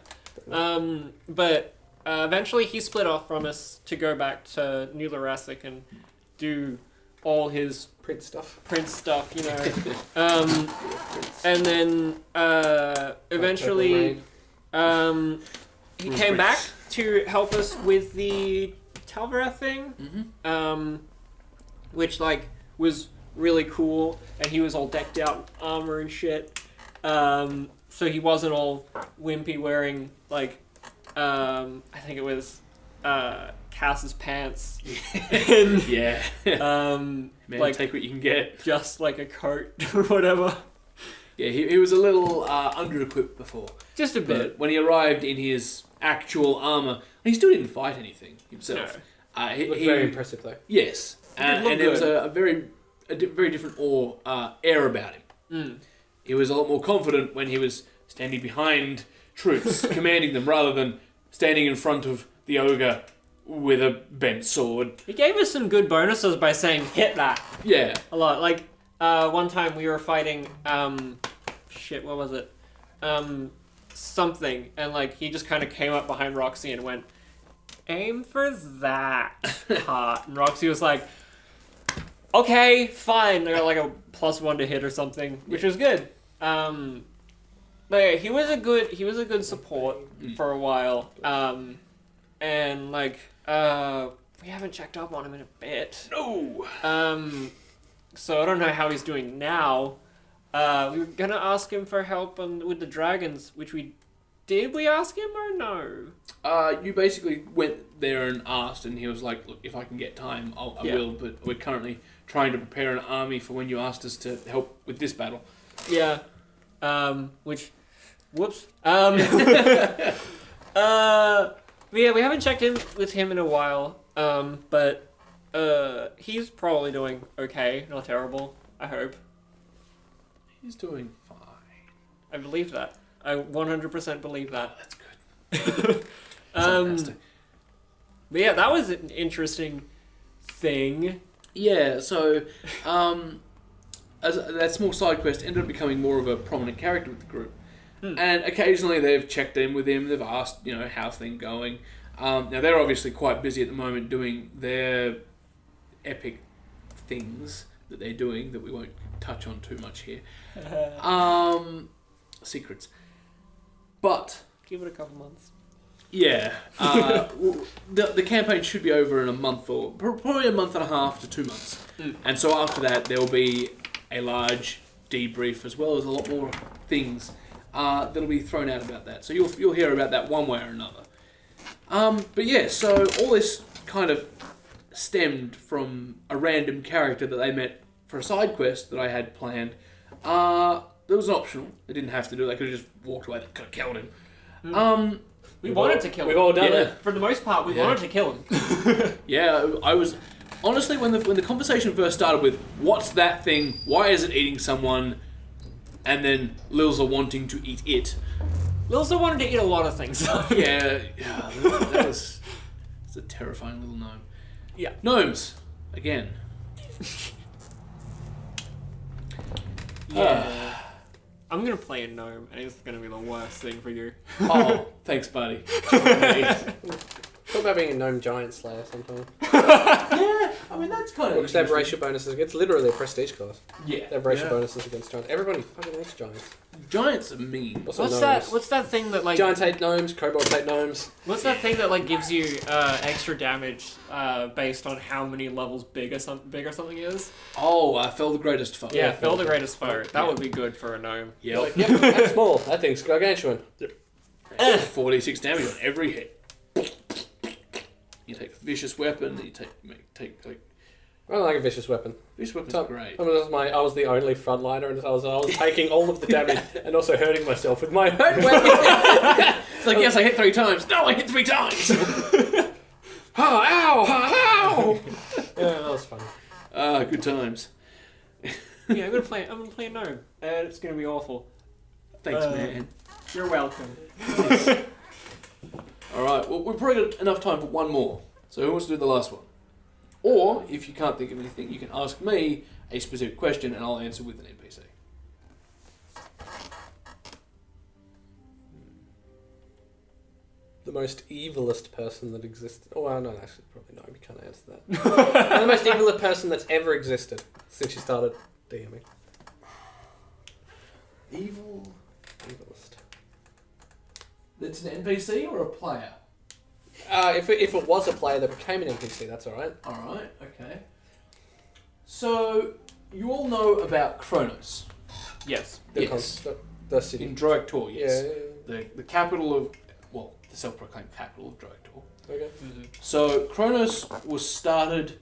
But eventually he split off from us to go back to New Lorasic and do all his print stuff. Prince stuff, you know. And then eventually he came back to help us with the Talvera thing, which like was really cool, and he was all decked out in armor and shit. So he wasn't all wimpy wearing like I think it was Cass's pants. And, Yeah. Man, like take what you can get. just like a coat or whatever. Yeah, he was a little under-equipped before. Just a But bit. when he arrived in his actual armor, he still didn't fight anything himself. It looked very impressive though. Yes, did look and there was good. a very different air about him. He was a lot more confident when he was standing behind troops, commanding them, rather than standing in front of the ogre with a bent sword. He gave us some good bonuses by saying hit that Yeah, a lot. Like one time we were fighting what was it? Something, and like he just kind of came up behind Roxy and went, aim for that part. And Roxy was like, okay, fine. They got like a +1 to hit or something, which was good. But yeah, he was a good support for a while. And like we haven't checked up on him in a bit. no. So I don't know how he's doing now. We were gonna ask him for help with the dragons, which did we ask him or no? You basically went there and asked, and he was like, "Look, if I can get time, I will." But we're currently trying to prepare an army for when you asked us to help with this battle. Yeah. Whoops. But yeah, we haven't checked in with him in a while. But he's probably doing okay, not terrible. I hope. He's doing fine. I believe that. I 100% believe that. That's good. But yeah, that was an interesting thing. Yeah, so as that small side quest ended up becoming more of a prominent character with the group. And occasionally they've checked in with him, they've asked, how's things going. Now they're obviously quite busy at the moment doing their epic things, that they're doing that we won't touch on too much here. Secrets. But Give it a couple months. yeah, the campaign should be over in a month or probably a month and a half to 2 months. And so after that, there will be a large debrief as well as a lot more things that'll be thrown out about that. So you'll hear about that one way or another. But yeah, so all this kind of stemmed from a random character that they met for a side quest that I had planned. There was an optional. They didn't have to do it. They could have just walked away. They could have killed him. We wanted to kill him. We've all done Yeah. it. For the most part, we Yeah. wanted to kill him. Yeah, I was... Honestly, when the conversation first started with, what's that thing? Why is it eating someone? And then Lilza wanting to eat it. Lilza wanted to eat a lot of things. Yeah, that was... It's a terrifying little gnome. Yeah. Gnomes, again. Yeah. I'm gonna play a gnome, and it's gonna be the worst thing for you. Oh, thanks, buddy. What about being a gnome giant slayer sometime? Yeah, I mean, that's kind of Because they have racial bonuses. It's literally a prestige class. Yeah. They have racial bonuses against giants. Everybody fucking hates giants. Giants are mean. Also What's gnomes. that thing that like? Giants hate gnomes, kobolds hate gnomes. What's that thing that like gives you extra damage based on how many levels bigger something is? Oh, Fell the Greatest Foe. Yeah, Phil the Greatest Foe. That Yeah. would be good for a gnome. Yep. Like, yep, that's small. That thing's gargantuan. 46 damage on every hit. You take a vicious weapon, you take like... I don't like a vicious weapon. Vicious weapon's great. I was the only frontliner, and I was taking all of the damage and also hurting myself with my own weapon. It's like, yes, I hit 3 times. No, I hit 3 times! Oh, ow! Ow! Yeah, that was fun. Good times. Yeah, I'm gonna play a gnome, and it's gonna be awful. Thanks, man. You're welcome. Alright, well, we've probably got enough time for one more. So who wants to do the last one? Or, if you can't think of anything, you can ask me a specific question and I'll answer with an NPC. The most evilest person that existed. Oh, well, no, actually, probably no. We can't answer that. The most evilest person that's ever existed since you started DMing. Evil? Evilest. That's an NPC or a player? If it was a player that became an NPC, that's alright. Alright, okay. So, you all know about Kronos. Yes. The city. In Droic yes. Yeah. The capital of, well, the self-proclaimed capital of Droic. Okay. So, Kronos was started,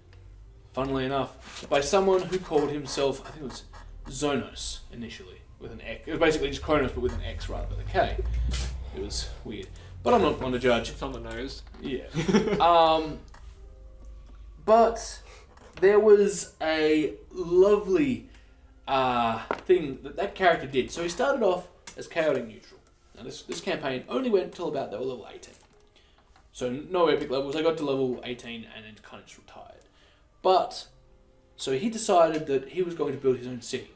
funnily enough, by someone who called himself, I think it was Zonos initially, with an X. It was basically just Kronos, but with an X rather than a K. It was weird. But I'm not one to judge. It's on the nose. Yeah. But there was a lovely thing that character did. So he started off as chaotic neutral. Now this campaign only went until about they were level 18. So no epic levels. They got to level 18 and then kind of just retired. But, so he decided that he was going to build his own city.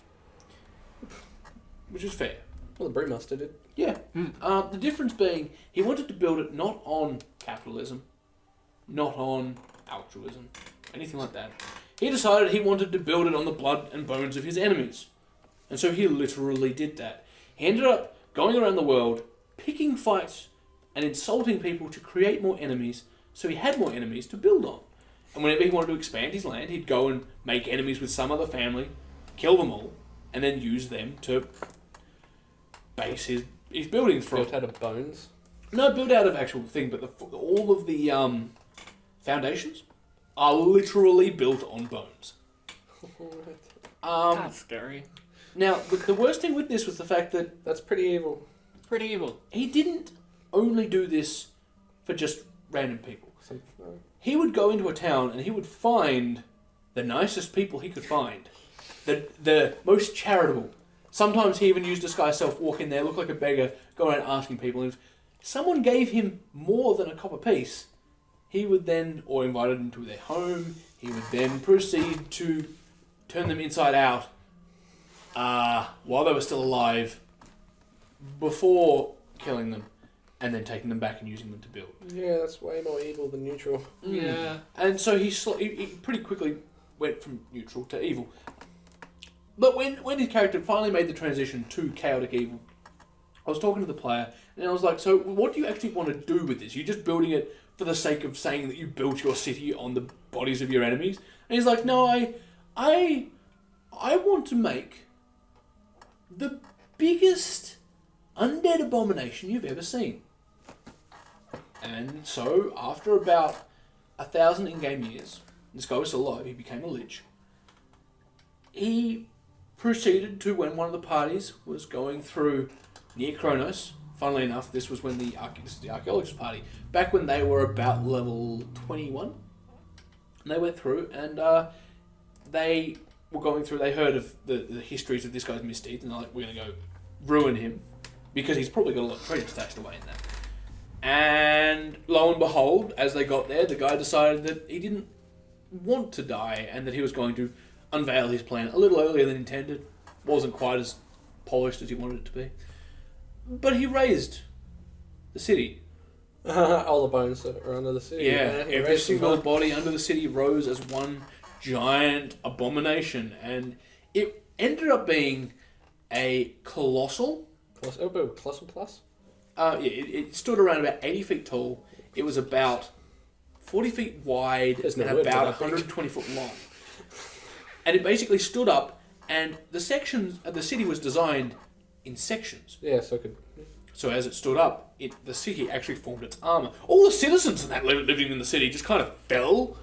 Which is fair. Well, the Brewmaster did. Yeah. The difference being, he wanted to build it not on capitalism, not on altruism, anything like that. He decided he wanted to build it on the blood and bones of his enemies. And so he literally did that. He ended up going around the world, picking fights and insulting people to create more enemies, so he had more enemies to build on. And whenever he wanted to expand his land, he'd go and make enemies with some other family, kill them all, and then use them to base his buildings from. Built out of bones. No, built out of actual thing, but all of the foundations are literally built on bones. That's scary. Now, the worst thing with this was the fact that That's pretty evil. Pretty evil. he didn't only do this for just random people. He would go into a town and he would find the nicest people he could find, the most charitable. Sometimes he even used disguise self, walk in there, look like a beggar, go around asking people. And if someone gave him more than a copper piece, he would then, or invited them to their home, he would then proceed to turn them inside out while they were still alive, before killing them, and then taking them back and using them to build. Yeah, that's way more evil than neutral. Yeah. And so he pretty quickly went from neutral to evil. But when his character finally made the transition to chaotic evil, I was talking to the player, and I was like, so what do you actually want to do with this? You're just building it for the sake of saying that you built your city on the bodies of your enemies? And he's like, no, I want to make the biggest undead abomination you've ever seen. And so, after about 1,000 in-game years, this guy was still alive, he became a lich. He proceeded to, when one of the parties was going through near Kronos, funnily enough, this was when the archaeologist party, back when they were about level 21, and they went through, and they were going through, they heard of the histories of this guy's misdeeds, and they're like, we're going to go ruin him, because he's probably got a lot of treasure stashed away in that. And lo and behold, as they got there, the guy decided that he didn't want to die, and that he was going to unveil his plan a little earlier than intended. Wasn't quite as polished as he wanted it to be. But he raised the city. All the bones that are under the city. Yeah, He every raised them single up. body under the city rose as one giant abomination. And it ended up being a colossal... Colossal plus? It stood around about 80 feet tall. It was about 40 feet wide There's no and word for about that big. 120 foot long. And it basically stood up, and the sections of the city was designed in sections. Yeah, so it could... So as it stood up, the city actually formed its armor. All the citizens in that living in the city just kind of fell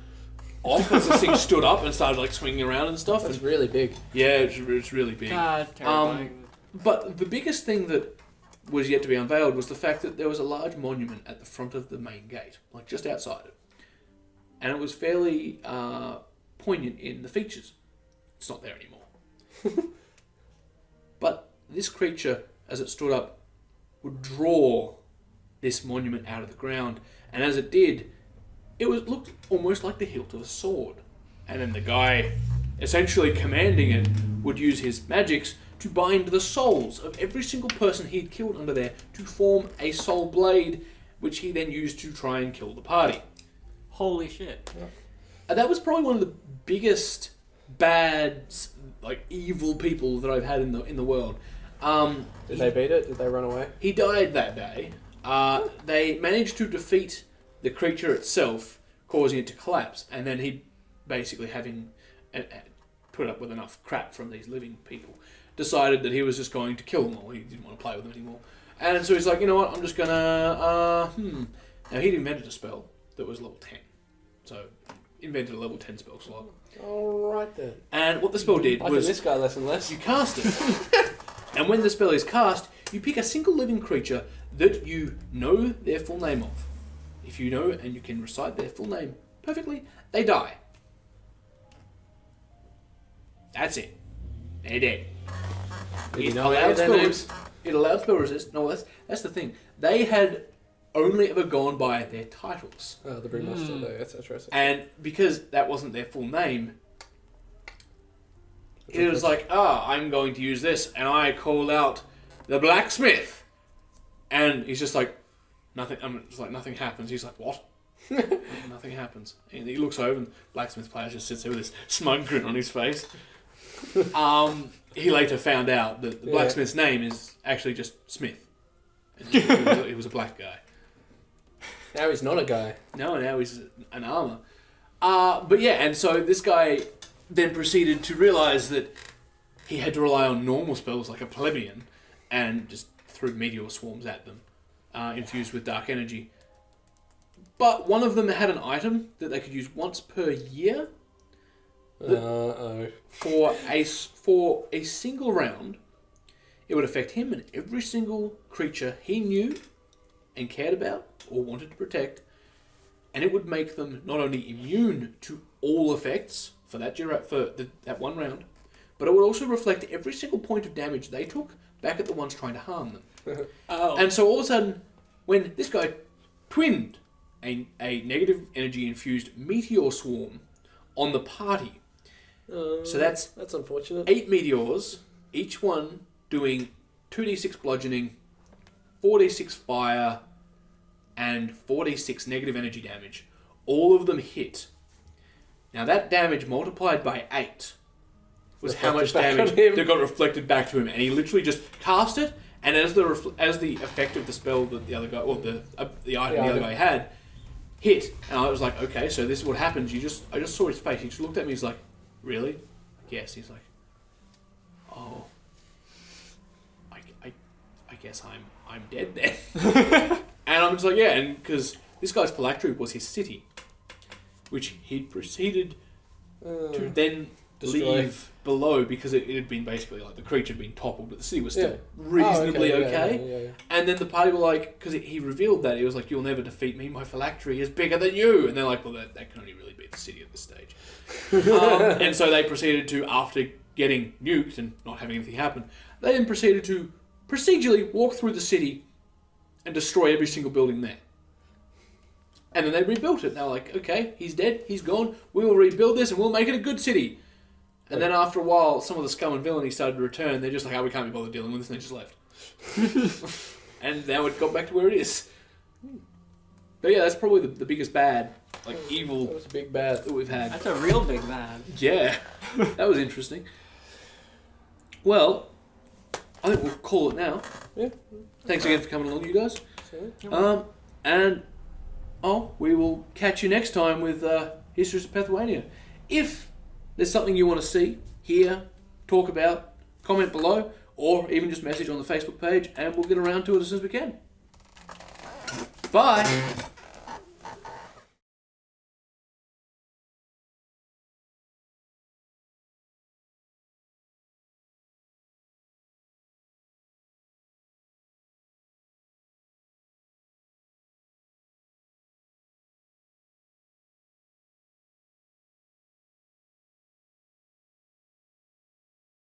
off as the thing stood up and started like swinging around and stuff. That's And, really big. yeah, it's really big. God, terrifying. But the biggest thing that was yet to be unveiled was the fact that there was a large monument at the front of the main gate, like just outside it. And it was fairly poignant in the features. It's not there anymore. But this creature, as it stood up, would draw this monument out of the ground. And as it did, it looked almost like the hilt of a sword. And then the guy, essentially commanding it, would use his magics to bind the souls of every single person he'd killed under there to form a soul blade, which he then used to try and kill the party. Holy shit. And that was probably one of the biggest bad, like evil people that I've had in the world. Did they beat it? Did they run away? He died that day. They managed to defeat the creature itself, causing it to collapse, and then he, basically having put up with enough crap from these living people, decided that he was just going to kill them all. He didn't want to play with them anymore. And so he's like, you know what, I'm just gonna, Now he'd invented a spell that was level 10. So, invented a level 10 spell slot. Alright then. And what the spell did Liking was, this guy less and less. you cast it. And when the spell is cast, you pick a single living creature that you know their full name of. If you know and you can recite their full name perfectly, they die. That's it. They're dead. Did you It know allowed their spell- names? It allowed spell resist. No, that's the thing. They had only ever gone by their titles. Oh, the Brewmaster, though. That's interesting. And because that wasn't their full name, it was like, I'm going to use this, and I call out the blacksmith. And he's just like, nothing. I'm just like, nothing happens. He's like, what? Nothing happens. And he looks over, and the blacksmith player just sits there with this smug grin on his face. He later found out that the blacksmith's name is actually just Smith. And he was a black guy. Now he's not a guy. No, now he's an armor. But yeah, and so this guy then proceeded to realise that he had to rely on normal spells like a plebeian and just threw meteor swarms at them, infused with dark energy. But one of them had an item that they could use once per year for a single round. It would affect him and every single creature he knew and cared about or wanted to protect, and it would make them not only immune to all effects for that one round, but it would also reflect every single point of damage they took back at the ones trying to harm them. And so all of a sudden, when this guy twinned a negative energy infused meteor swarm on the party, so that's unfortunate. 8 meteors, each one doing 2d6 bludgeoning, 4d6 fire, and 4d6 negative energy damage. All of them hit. Now that damage multiplied by 8 was how much Reflected back damage on him. that got reflected back to him, and he literally just cast it. And as the effect of the spell that the other guy, or the item the other guy had, hit, and I was like, okay, so this is what happens. I just saw his face. He just looked at me. He's like, really? Yes. He's like, oh, I guess I'm dead then. And I'm just like, yeah, and because this guy's phylactery was his city, which he'd proceeded to then destroy. leave below because it had been basically like the creature had been toppled, but the city was still reasonably okay. Yeah. And then the party were like, because he revealed that, he was like, you'll never defeat me, my phylactery is bigger than you. And they're like, well, that can only really be the city at this stage. And so they proceeded to, after getting nuked and not having anything happen, they then proceeded to procedurally walk through the city and destroy every single building there. And then they rebuilt it. And they were like, okay, he's dead, he's gone, we will rebuild this and we'll make it a good city. And then after a while, some of the scum and villainy started to return. They're just like, we can't be bothered dealing with this, and they just left. And now it got back to where it is. But yeah, that's probably the biggest bad, like evil That was a big bad. that we've had. That's a real big bad. Yeah, that was interesting. Well, I think we'll call it now. Yeah. Thanks again for coming along, you guys. So, And we will catch you next time with Histories of Pethuania. If there's something you want to see, hear, talk about, comment below, or even just message on the Facebook page, and we'll get around to it as soon as we can. Bye!